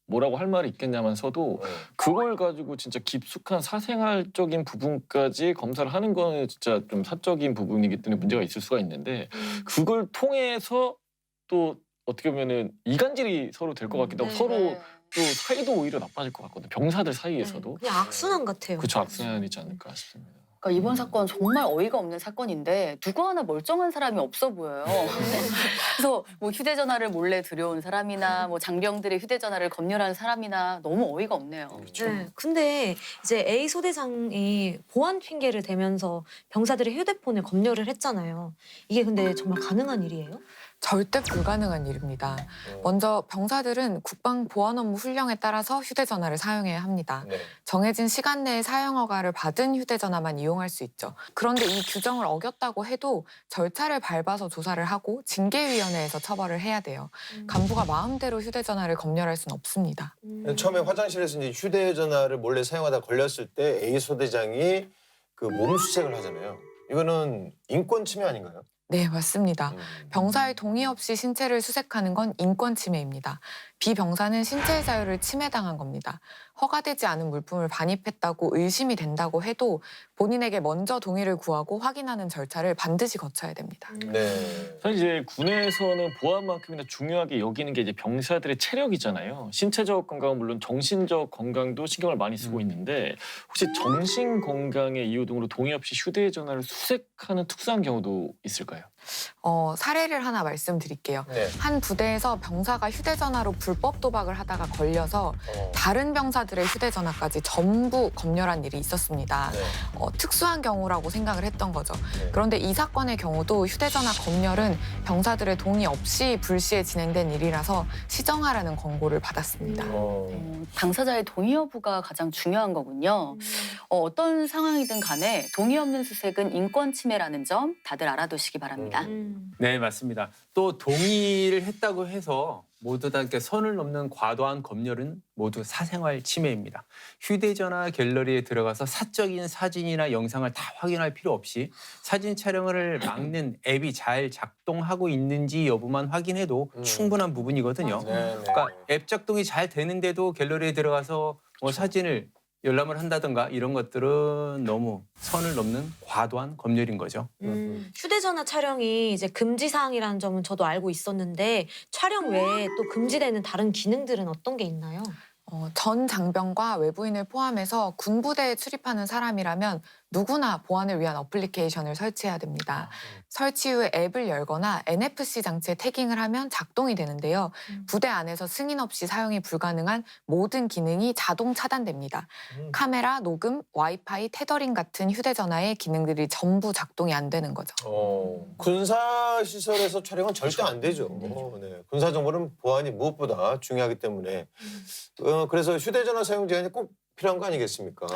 뭐라고 할 말이 있겠냐면서도 그걸 가지고 진짜 깊숙한 사생활적인 부분까지 검사를 하는 거는 진짜 좀 사적인 부분이기 때문에 문제가 있을 수가 있는데 그걸 통해서 또 어떻게 보면은 이간질이 서로 될 것 같기도 하고 서로 또 사이도 오히려 나빠질 것 같거든요. 병사들 사이에서도. 그냥 악순환 같아요. 그렇죠. 악순환이지 않을까 싶습니다. 그러니까 이번 사건 정말 어이가 없는 사건인데 누구 하나 멀쩡한 사람이 없어 보여요. 그래서 뭐 휴대전화를 몰래 들여온 사람이나 뭐 장병들의 휴대전화를 검열한 사람이나 너무 어이가 없네요. 네, 근데 이제 A 소대장이 보안 핑계를 대면서 병사들의 휴대폰을 검열을 했잖아요. 이게 근데 정말 가능한 일이에요? 절대 불가능한 일입니다. 먼저 병사들은 국방 보안 업무 훈령에 따라서 휴대전화를 사용해야 합니다. 정해진 시간 내에 사용 허가를 받은 휴대전화만 이용할 수 있죠. 그런데 이 규정을 어겼다고 해도 절차를 밟아서 조사를 하고 징계위원회에서 처벌을 해야 돼요. 간부가 마음대로 휴대전화를 검열할 수는 없습니다. 처음에 화장실에서 이제 휴대전화를 몰래 사용하다 걸렸을 때 A 소대장이 그 몸수색을 하잖아요. 이거는 인권 침해 아닌가요? 네, 맞습니다. 병사의 동의 없이 신체를 수색하는 건 인권 침해입니다. 비병사는 신체의 자유를 침해당한 겁니다. 허가되지 않은 물품을 반입했다고 의심이 된다고 해도 본인에게 먼저 동의를 구하고 확인하는 절차를 반드시 거쳐야 됩니다. 사실 이제 군에서는 보안만큼이나 중요하게 여기는 게 이제 병사들의 체력이잖아요. 신체적 건강은 물론 정신적 건강도 신경을 많이 쓰고 있는데 혹시 정신 건강의 이유 등으로 동의 없이 휴대전화를 수색하는 특수한 경우도 있을까요? 사례를 하나 말씀드릴게요. 한 부대에서 병사가 휴대전화로 불법 도박을 하다가 걸려서 다른 병사들의 휴대전화까지 전부 검열한 일이 있었습니다. 특수한 경우라고 생각을 했던 거죠. 그런데 이 사건의 경우도 휴대전화 검열은 병사들의 동의 없이 불시에 진행된 일이라서 시정하라는 권고를 받았습니다. 당사자의 동의 여부가 가장 중요한 거군요. 어떤 상황이든 간에 동의 없는 수색은 인권 침해라는 점 다들 알아두시기 바랍니다. 네, 맞습니다. 또 동의를 했다고 해서 모두 다 이렇게 선을 넘는 과도한 검열은 모두 사생활 침해입니다. 휴대전화 갤러리에 들어가서 사적인 사진이나 영상을 다 확인할 필요 없이 사진 촬영을 막는 앱이 잘 작동하고 있는지 여부만 확인해도 충분한 부분이거든요. 그러니까 앱 작동이 잘 되는데도 갤러리에 들어가서 뭐 사진을 열람을 한다든가 이런 것들은 너무 선을 넘는 과도한 검열인 거죠. 휴대전화 촬영이 이제 금지 사항이라는 점은 저도 알고 있었는데 촬영 외에 또 금지되는 다른 기능들은 어떤 게 있나요? 전 장병과 외부인을 포함해서 군부대에 출입하는 사람이라면 누구나 보안을 위한 어플리케이션을 설치해야 됩니다. 설치 후에 앱을 열거나 NFC 장치에 태깅을 하면 작동이 되는데요. 부대 안에서 승인 없이 사용이 불가능한 모든 기능이 자동 차단됩니다. 카메라, 녹음, 와이파이, 테더링 같은 휴대전화의 기능들이 전부 작동이 안 되는 거죠. 군사 시설에서 촬영은 절대 안 되죠. 군사 정보는 보안이 무엇보다 중요하기 때문에 그래서 휴대전화 사용 제한이 꼭 필요한 거 아니겠습니까?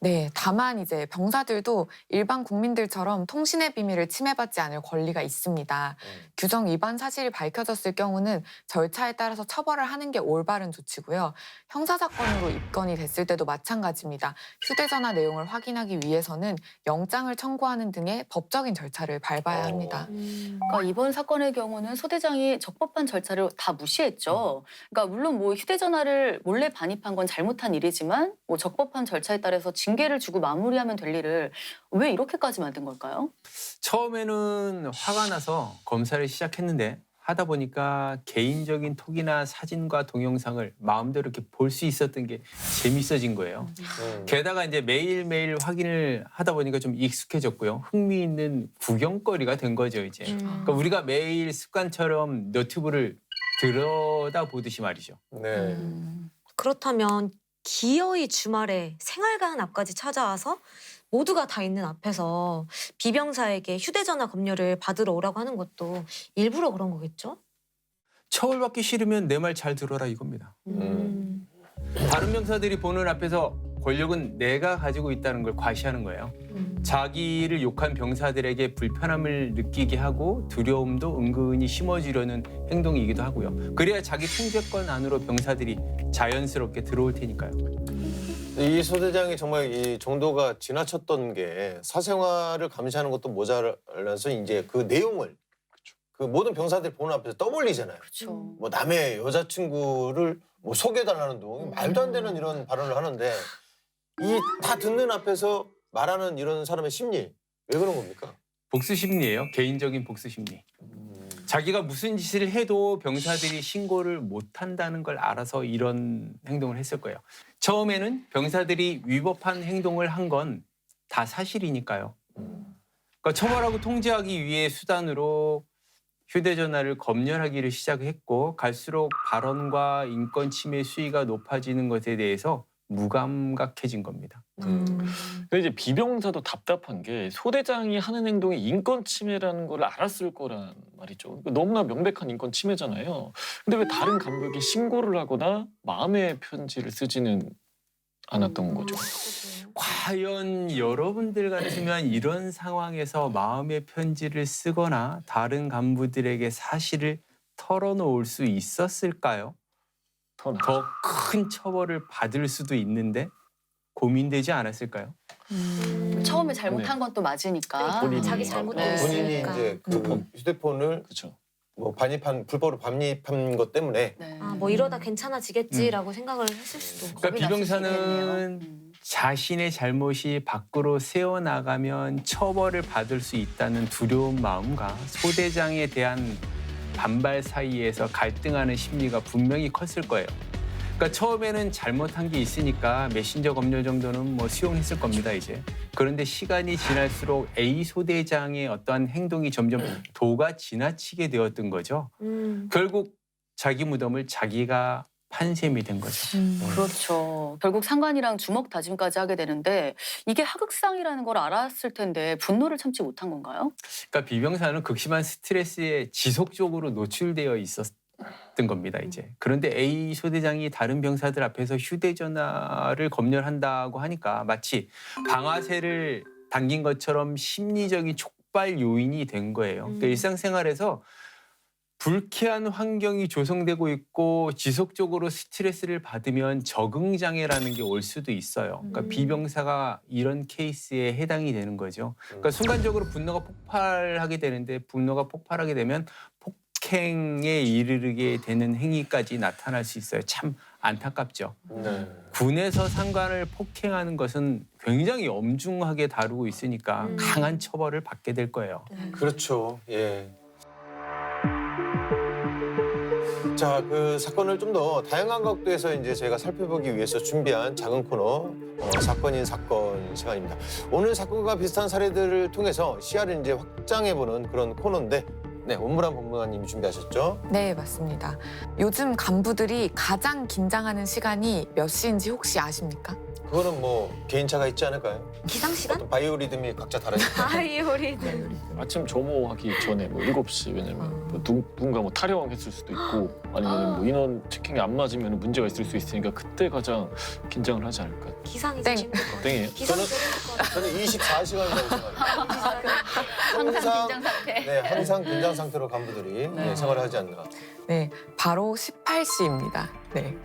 네, 다만 이제 병사들도 일반 국민들처럼 통신의 비밀을 침해받지 않을 권리가 있습니다. 규정 위반 사실이 밝혀졌을 경우는 절차에 따라서 처벌을 하는 게 올바른 조치고요. 형사사건으로 입건이 됐을 때도 마찬가지입니다. 휴대전화 내용을 확인하기 위해서는 영장을 청구하는 등의 법적인 절차를 밟아야 합니다. 그러니까 이번 사건의 경우는 소대장이 적법한 절차를 다 무시했죠. 그러니까 물론 뭐 휴대전화를 몰래 반입한 건 잘못한 일이지만 뭐 적법한 절차에 따라서 징계를 주고 마무리하면 될 일을 왜 이렇게까지 만든 걸까요? 처음에는 화가 나서 검사를 시작했는데 하다 보니까 개인적인 톡이나 사진과 동영상을 마음대로 이렇게 볼 수 있었던 게 재밌어진 거예요. 게다가 이제 매일매일 확인을 하다 보니까 좀 익숙해졌고요. 흥미있는 구경거리가 된 거죠, 이제. 그러니까 우리가 매일 습관처럼 너튜브를 들여다보듯이 말이죠. 네. 그렇다면 기어이 주말에 생활관 앞까지 찾아와서 모두가 다 있는 앞에서 비병사에게 휴대전화 검열을 받으러 오라고 하는 것도 일부러 그런 거겠죠? 처벌받기 싫으면 내 말 잘 들어라 이겁니다. 다른 병사들이 보는 앞에서 권력은 내가 가지고 있다는 걸 과시하는 거예요. 자기를 욕한 병사들에게 불편함을 느끼게 하고 두려움도 은근히 심어주려는 행동이기도 하고요. 그래야 자기 통제권 안으로 병사들이 자연스럽게 들어올 테니까요. 이 소대장이 정말 이 정도가 지나쳤던 게 사생활을 감시하는 것도 모자라서 이제 그 내용을 그 모든 병사들이 보는 앞에서 떠벌리잖아요. 그렇죠. 뭐 남의 여자친구를 뭐 소개해달라는 둥 말도 안 되는 이런 발언을 하는데 이 다 듣는 앞에서 말하는 이런 사람의 심리 왜 그런 겁니까? 복수 심리예요. 개인적인 복수 심리. 자기가 무슨 짓을 해도 병사들이 신고를 못 한다는 걸 알아서 이런 행동을 했을 거예요. 처음에는 병사들이 위법한 행동을 한 건 다 사실이니까요. 그러니까 처벌하고 통제하기 위해 수단으로 휴대전화를 검열하기를 시작했고 갈수록 발언과 인권 침해 수위가 높아지는 것에 대해서 무감각해진 겁니다. 근데 이제 비병사도 답답한 게 소대장이 하는 행동이 인권 침해라는 걸 알았을 거란 말이죠. 그러니까 너무나 명백한 인권 침해잖아요. 근데 왜 다른 간부에게 신고를 하거나 마음의 편지를 쓰지는 않았던 거죠? 과연 여러분들 같으면 이런 상황에서 마음의 편지를 쓰거나 다른 간부들에게 사실을 털어놓을 수 있었을까요? 더 큰 처벌을 받을 수도 있는데 고민되지 않았을까요? 처음에 잘못한 건 또 맞으니까. 본인이 자기 잘못도 네. 본인이 있으니까. 이제 그 휴대폰을 그렇죠. 뭐 불법으로 반입한 것 때문에 네. 아, 뭐 이러다 괜찮아지겠지라고 생각을 했을 수도. 그러니까 겁이 났을 수도 비병사는 있겠네요. 자신의 잘못이 밖으로 새어나가면 처벌을 받을 수 있다는 두려운 마음과 소대장에 대한 반발 사이에서 갈등하는 심리가 분명히 컸을 거예요. 그러니까 처음에는 잘못한 게 있으니까 메신저 검열 정도는 뭐 수용했을 겁니다, 이제. 그런데 시간이 지날수록 A 소대장의 어떠한 행동이 점점 도가 지나치게 되었던 거죠. 결국 자기 무덤을 자기가 판 셈이 된 거죠. 그렇죠. 결국 상관이랑 주먹 다짐까지 하게 되는데 이게 하극상이라는 걸 알았을 텐데 분노를 참지 못한 건가요? 그러니까 비병사는 극심한 스트레스에 지속적으로 노출되어 있었던 겁니다, 이제. 그런데 A 소대장이 다른 병사들 앞에서 휴대전화를 검열한다고 하니까 마치 방아쇠를 당긴 것처럼 심리적인 촉발 요인이 된 거예요. 그러니까 일상생활에서 불쾌한 환경이 조성되고 있고 지속적으로 스트레스를 받으면 적응장애라는 게 올 수도 있어요. 그러니까 비병사가 이런 케이스에 해당이 되는 거죠. 그러니까 순간적으로 분노가 폭발하게 되는데 분노가 폭발하게 되면 폭행에 이르게 되는 행위까지 나타날 수 있어요. 참 안타깝죠. 네. 군에서 상관을 폭행하는 것은 굉장히 엄중하게 다루고 있으니까 강한 처벌을 받게 될 거예요. 그렇죠. 예. 자, 그 사건을 좀 더 다양한 각도에서 이제 저희가 살펴보기 위해서 준비한 작은 코너 사건인 사건 시간입니다. 오늘 사건과 비슷한 사례들을 통해서 시야를 이제 확장해보는 그런 코너인데, 네, 원무람 법무관님이 준비하셨죠? 네, 맞습니다. 요즘 간부들이 가장 긴장하는 시간이 몇 시인지 혹시 아십니까? 그거는 뭐 개인차가 있지 않을까요? 기상시간? 어떤 바이오리듬이 각자 다르니까. 바이오리듬. 아침 점호하기 전에 뭐 7시 왜냐면 뭐 누군가 뭐 탈영했을 수도 있고 아니면 뭐 인원 체킹이 안 맞으면 문제가 있을 수 있으니까 그때 가장 긴장을 하지 않을까. 기상이 땡. 제일 힘들 것 같아요. 땡이에요. 기상이 저는- 제일 힘들 것 같아요. 저는 24시간이라고 생각합니다. 항상 긴장 상태. 네, 항상 긴장 상태로 간부들이 네, 생활을 하지 않나. 네, 바로 18시입니다. 네.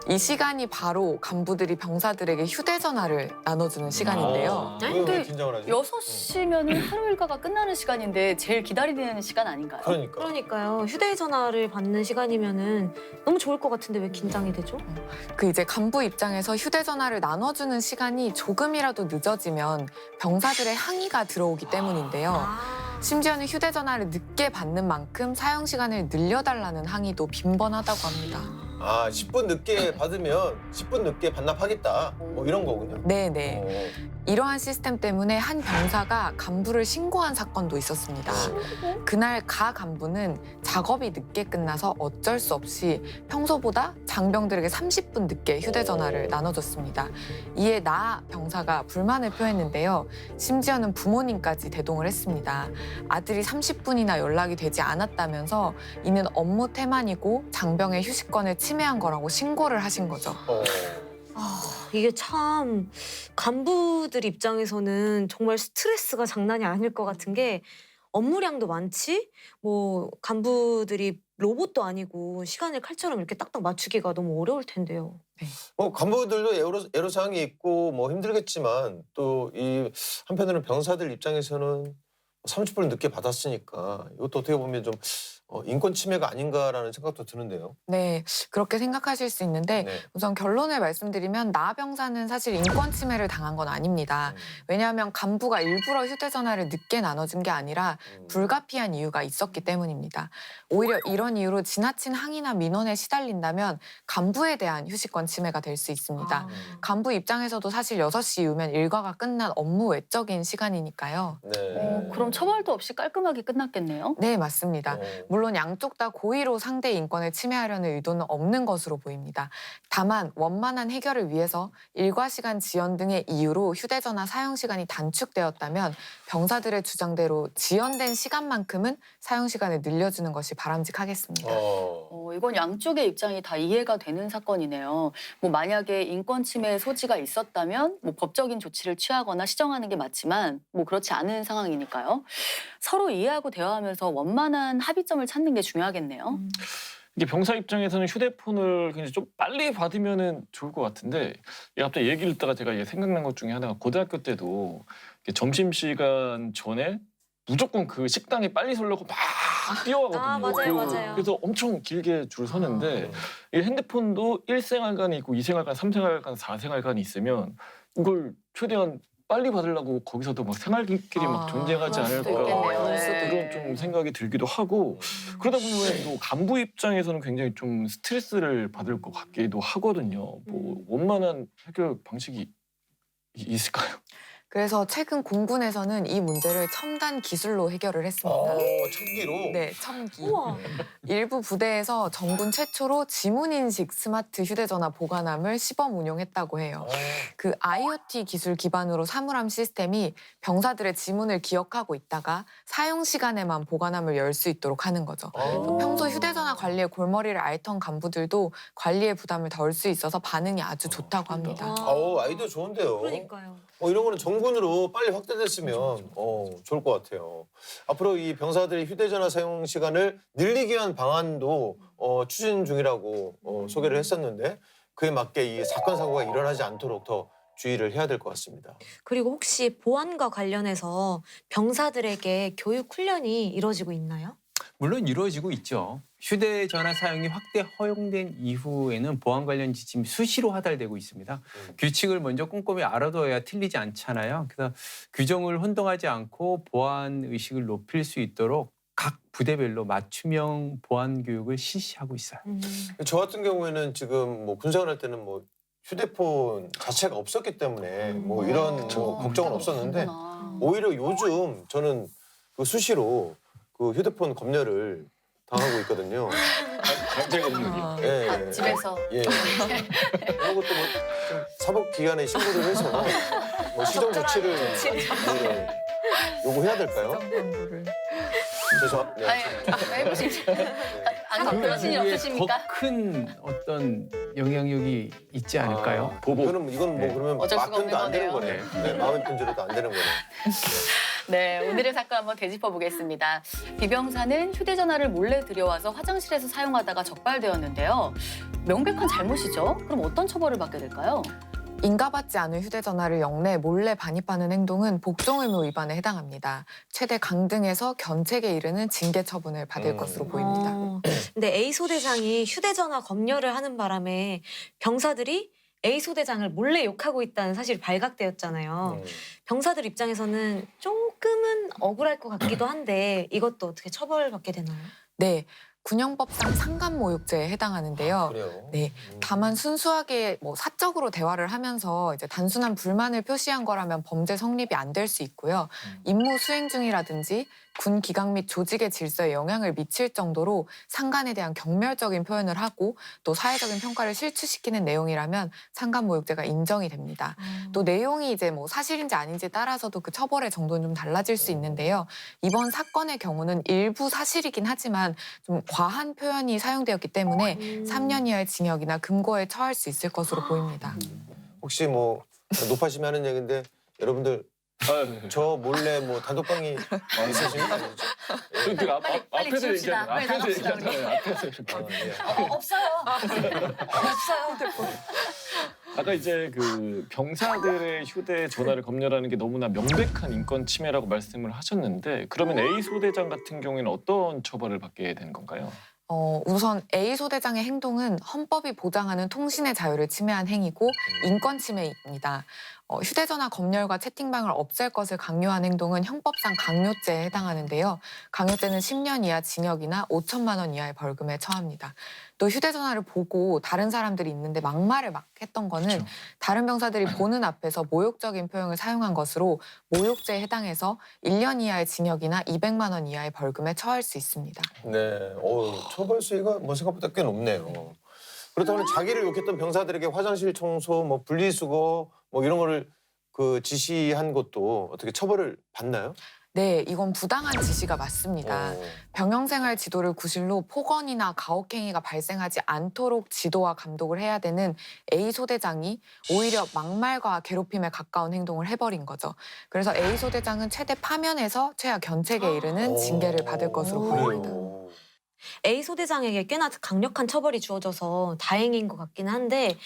이 시간이 바로 간부들이 병사들에게 휴대전화를 나눠주는 시간인데요. 왜 근데 긴장을 하죠? 6시면은 하루 일과가 끝나는 시간인데 제일 기다리는 시간 아닌가요? 그러니까. 그러니까요. 휴대전화를 받는 시간이면은 너무 좋을 것 같은데 왜 긴장이 되죠? 그 이제 간부 입장에서 휴대전화를 나눠주는 시간이 조금이라도 늦어지면 병사들의 항의가 들어오기 때문인데요. 심지어는 휴대전화를 늦게 받는 만큼 사용 시간을 늘려달라는 항의도 빈번하다고 합니다. 아, 10분 늦게 받으면 10분 늦게 반납하겠다. 뭐 이런 거군요. 네네. 이러한 시스템 때문에 한 병사가 간부를 신고한 사건도 있었습니다. 그날 가 간부는 작업이 늦게 끝나서 어쩔 수 없이 평소보다 장병들에게 30분 늦게 휴대전화를 나눠줬습니다. 이에 나 병사가 불만을 표했는데요. 심지어는 부모님까지 대동을 했습니다. 아들이 30분이나 연락이 되지 않았다면서 이는 업무 태만이고 장병의 휴식권을 침해한 거라고 신고를 하신 거죠. 이게 참 간부들 입장에서는 정말 스트레스가 장난이 아닐 것 같은 게 업무량도 많지? 뭐 간부들이 로봇도 아니고 시간을 칼처럼 이렇게 딱딱 맞추기가 너무 어려울 텐데요. 뭐 간부들도 애로사항이 있고 뭐 힘들겠지만 또 이 한편으로는 병사들 입장에서는 30분을 늦게 받았으니까 이것도 어떻게 보면 좀 인권 침해가 아닌가라는 생각도 드는데요. 네, 그렇게 생각하실 수 있는데 네. 우선 결론을 말씀드리면 나 병사는 사실 인권 침해를 당한 건 아닙니다. 왜냐하면 간부가 일부러 휴대전화를 늦게 나눠준 게 아니라 불가피한 이유가 있었기 때문입니다. 오히려 이런 이유로 지나친 항의나 민원에 시달린다면 간부에 대한 휴식권 침해가 될 수 있습니다. 간부 입장에서도 사실 6시 이후면 일과가 끝난 업무 외적인 시간이니까요. 네. 그럼 처벌도 없이 깔끔하게 끝났겠네요. 네, 맞습니다. 물론 양쪽 다 고의로 상대의 인권을 침해하려는 의도는 없는 것으로 보입니다. 다만 원만한 해결을 위해서 일과 시간 지연 등의 이유로 휴대전화 사용 시간이 단축되었다면 병사들의 주장대로 지연된 시간만큼은 사용 시간을 늘려주는 것이 바람직하겠습니다. 이건 양쪽의 입장이 다 이해가 되는 사건이네요. 뭐 만약에 인권 침해의 소지가 있었다면 뭐 법적인 조치를 취하거나 시정하는 게 맞지만 뭐 그렇지 않은 상황이니까요. 서로 이해하고 대화하면서 원만한 합의점을 찾는 게 중요하겠네요. 이게 병사 입장에서는 휴대폰을 굉장히 좀 빨리 받으면은 좋을 것 같은데 갑자기 얘기를 듣다가 제가 생각난 것 중에 하나가 고등학교 때도 점심 시간 전에 무조건 그 식당에 빨리 서려고 막 뛰어가거든요. 맞아요. 그래서 엄청 길게 줄 서는데 이 핸드폰도 1생활관이 있고 2생활관, 3생활관, 4생활관이 있으면 이걸 최대한 빨리 받으려고 거기서도 막 생활기끼리 막 존재하지 않을까 그런 좀 생각이 들기도 하고 그러다 보면 또 간부 입장에서는 굉장히 좀 스트레스를 받을 것 같기도 하거든요. 뭐 원만한 해결 방식이 있을까요? 그래서 최근 공군에서는 이 문제를 첨단 기술로 해결을 했습니다. 첨기로? 네, 첨기. 일부 부대에서 정군 최초로 지문인식 스마트 휴대전화 보관함을 시범 운용했다고 해요. 그 IoT 기술 기반으로 사물함 시스템이 병사들의 지문을 기억하고 있다가 사용 시간에만 보관함을 열 수 있도록 하는 거죠. 평소 휴대전화 관리에 골머리를 앓던 간부들도 관리의 부담을 덜 수 있어서 반응이 아주 좋다고 합니다. 아이디어 좋은데요. 그러니까요. 이런 거는 정군으로 빨리 확대됐으면 좋을 것 같아요. 앞으로 이 병사들의 휴대전화 사용 시간을 늘리기 위한 방안도 추진 중이라고 소개를 했었는데 그에 맞게 이 사건 사고가 일어나지 않도록 더 주의를 해야 될 것 같습니다. 그리고 혹시 보안과 관련해서 병사들에게 교육 훈련이 이루어지고 있나요? 물론 이루어지고 있죠. 휴대전화 사용이 확대 허용된 이후에는 보안 관련 지침이 수시로 하달되고 있습니다. 규칙을 먼저 꼼꼼히 알아둬야 틀리지 않잖아요. 그래서 규정을 혼동하지 않고 보안 의식을 높일 수 있도록 각 부대별로 맞춤형 보안 교육을 실시하고 있어요. 저 같은 경우에는 지금 뭐 군생활 할 때는 뭐 휴대폰 자체가 없었기 때문에 뭐 이런 걱정은 없었는데 오히려 요즘 저는 그 수시로 그 휴대폰 검열을 당하고 있거든요. 강제 검열이요? 예. 집에서. 예. 그런 것도 뭐 사법 기관에 신고를 해서 뭐 시정 조치를 요구해야 될까요? 해보시죠. 그러신 일 없으십니까? 더 큰 어떤 영향력이 있지 않을까요? 이건 뭐 그러면 어쩔 수가 마편도 없는 안 되는 거네요. 거네. 네, 마음의 편지로도 안 되는 거네. 네, 오늘의 사건 한번 되짚어 보겠습니다. 비병사는 휴대전화를 몰래 들여와서 화장실에서 사용하다가 적발되었는데요. 명백한 잘못이죠. 그럼 어떤 처벌을 받게 될까요? 인가받지 않은 휴대전화를 영내 몰래 반입하는 행동은 복종의무 위반에 해당합니다. 최대 강등에서 견책에 이르는 징계 처분을 받을 것으로 보입니다. 근데 A 소대장이 휴대전화 검열을 하는 바람에 병사들이 A 소대장을 몰래 욕하고 있다는 사실이 발각되었잖아요. 병사들 입장에서는 조금은 억울할 것 같기도 한데 이것도 어떻게 처벌받게 되나요? 네, 군형법상 상간모욕죄에 해당하는데요. 그래요? 네, 다만 순수하게 뭐 사적으로 대화를 하면서 이제 단순한 불만을 표시한 거라면 범죄 성립이 안 될 수 있고요. 임무 수행 중이라든지 군 기강 및 조직의 질서에 영향을 미칠 정도로 상간에 대한 경멸적인 표현을 하고 또 사회적인 평가를 실추시키는 내용이라면 상간모욕죄가 인정이 됩니다. 또 내용이 이제 뭐 사실인지 아닌지에 따라서도 그 처벌의 정도는 좀 달라질 수 있는데요. 이번 사건의 경우는 일부 사실이긴 하지만 좀 과한 표현이 사용되었기 때문에 3년 이하의 징역이나 금고에 처할 수 있을 것으로 보입니다. 혹시 뭐 높아지면 하는 얘기인데 여러분들 저 몰래 뭐 단독방이 있으신 거 아니죠? 그러니까 빨리 앞에서 지웁시다. 얘기하잖아요. 빨리 앞에서 나갑시다, 우리. 얘기하잖아요. 앞에서 이렇게. 없어요. 없어요. 아까 이제 그 병사들의 휴대전화를 검열하는 게 너무나 명백한 인권 침해라고 말씀을 하셨는데 그러면 A 소대장 같은 경우에는 어떤 처벌을 받게 되는 건가요? 우선 A 소대장의 행동은 헌법이 보장하는 통신의 자유를 침해한 행위고 인권 침해입니다. 휴대전화 검열과 채팅방을 없앨 것을 강요한 행동은 형법상 강요죄에 해당하는데요. 강요죄는 10년 이하 징역이나 5천만 원 이하의 벌금에 처합니다. 또 휴대전화를 보고 다른 사람들이 있는데 막말을 막 했던 거는 다른 병사들이 보는 앞에서 모욕적인 표현을 사용한 것으로 모욕죄에 해당해서 1년 이하의 징역이나 200만 원 이하의 벌금에 처할 수 있습니다. 네, 처벌 수위가 뭐 생각보다 꽤 높네요. 그렇다면 자기를 욕했던 병사들에게 화장실 청소, 뭐 분리수거 뭐 이런 거를 그 지시한 것도 어떻게 처벌을 받나요? 네, 이건 부당한 지시가 맞습니다. 병영생활 지도를 구실로 폭언이나 가혹행위가 발생하지 않도록 지도와 감독을 해야 되는 A 소대장이 오히려 막말과 괴롭힘에 가까운 행동을 해버린 거죠. 그래서 A 소대장은 최대 파면에서 최하 견책에 이르는 징계를 받을 것으로 보입니다. A 소대장에게 꽤나 강력한 처벌이 주어져서 다행인 것 같긴 한데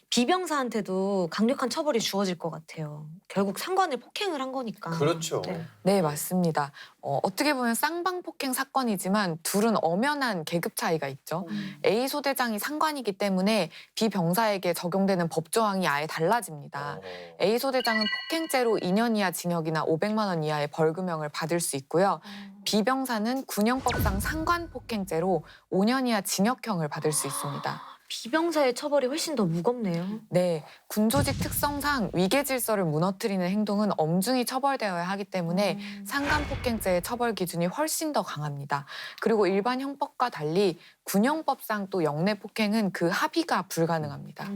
비병사한테도 강력한 처벌이 주어질 것 같아요. 결국 상관을 폭행을 한 거니까. 그렇죠. 네, 맞습니다. 어떻게 보면 쌍방폭행 사건이지만 둘은 엄연한 계급 차이가 있죠. A 소대장이 상관이기 때문에 비병사에게 적용되는 법조항이 아예 달라집니다. A 소대장은 폭행죄로 2년 이하 징역이나 500만 원 이하의 벌금형을 받을 수 있고요. 비병사는 군형법상 상관폭행죄로 5년 이하 징역형을 받을 수 있습니다. 비병사의 처벌이 훨씬 더 무겁네요. 네, 군조직 특성상 위계 질서를 무너뜨리는 행동은 엄중히 처벌되어야 하기 때문에 상간폭행죄의 처벌 기준이 훨씬 더 강합니다. 그리고 일반 형법과 달리 군형법상 또 영내 폭행은 그 합의가 불가능합니다.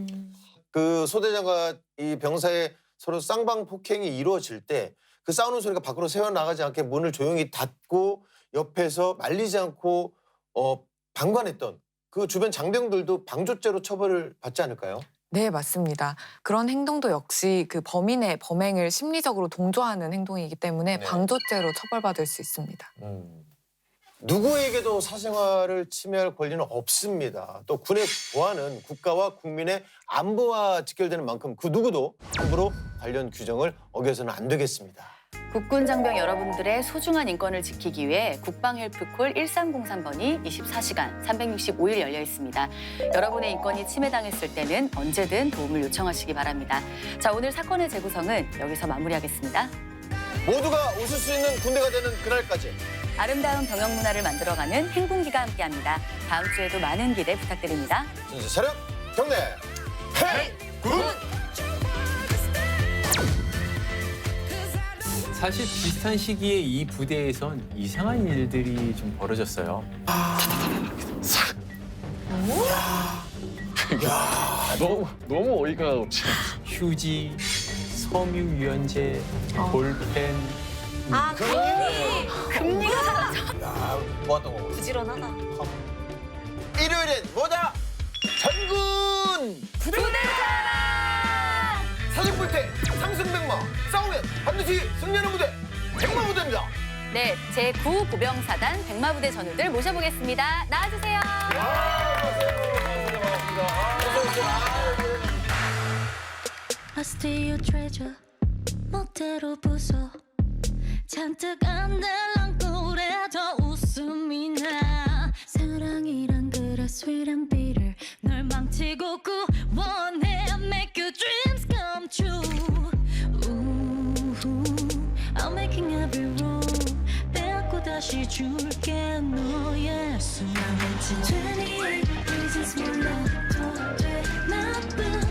그 소대장과 이 병사의 서로 쌍방 폭행이 이루어질 때 그 싸우는 소리가 밖으로 새어나가지 않게 문을 조용히 닫고 옆에서 말리지 않고 방관했던 그 주변 장병들도 방조죄로 처벌을 받지 않을까요? 네, 맞습니다. 그런 행동도 역시 그 범인의 범행을 심리적으로 동조하는 행동이기 때문에 네. 방조죄로 처벌받을 수 있습니다. 누구에게도 사생활을 침해할 권리는 없습니다. 또 군의 보안은 국가와 국민의 안보와 직결되는 만큼 그 누구도 함부로 관련 규정을 어겨서는 안 되겠습니다. 국군 장병 여러분들의 소중한 인권을 지키기 위해 국방헬프콜 1303번이 24시간 365일 열려 있습니다. 여러분의 인권이 침해당했을 때는 언제든 도움을 요청하시기 바랍니다. 자, 오늘 사건의 재구성은 여기서 마무리하겠습니다. 모두가 웃을 수 있는 군대가 되는 그날까지 아름다운 병영 문화를 만들어가는 행군기가 함께합니다. 다음 주에도 많은 기대 부탁드립니다. 진짜 차렷 경례 해군! 사실 비슷한 시기에 이 부대에선 이상한 일들이 좀 벌어졌어요. 너무 어이가 없지. 휴지, 섬유 유연제, 볼펜. 아, 금리가 사라져. 야, 모았던 거고. 부지런하다. 일요일엔 뭐다? 전군! 부대자! 사슴불 때 상승백마 싸우면 반드시 승리하는 부대 백마부대입니다. 네, 제9 보병사단 백마부대 전우들 모셔보겠습니다. 나와주세요. I steal your treasure 멋대로 부숴 잔뜩 안달랑 더 웃음이 나 사랑이란 그래 sweet and bitter 널 망치고 구원해 make 줄게 너의 손 왠지 28 reasons 몰라도 돼 나쁜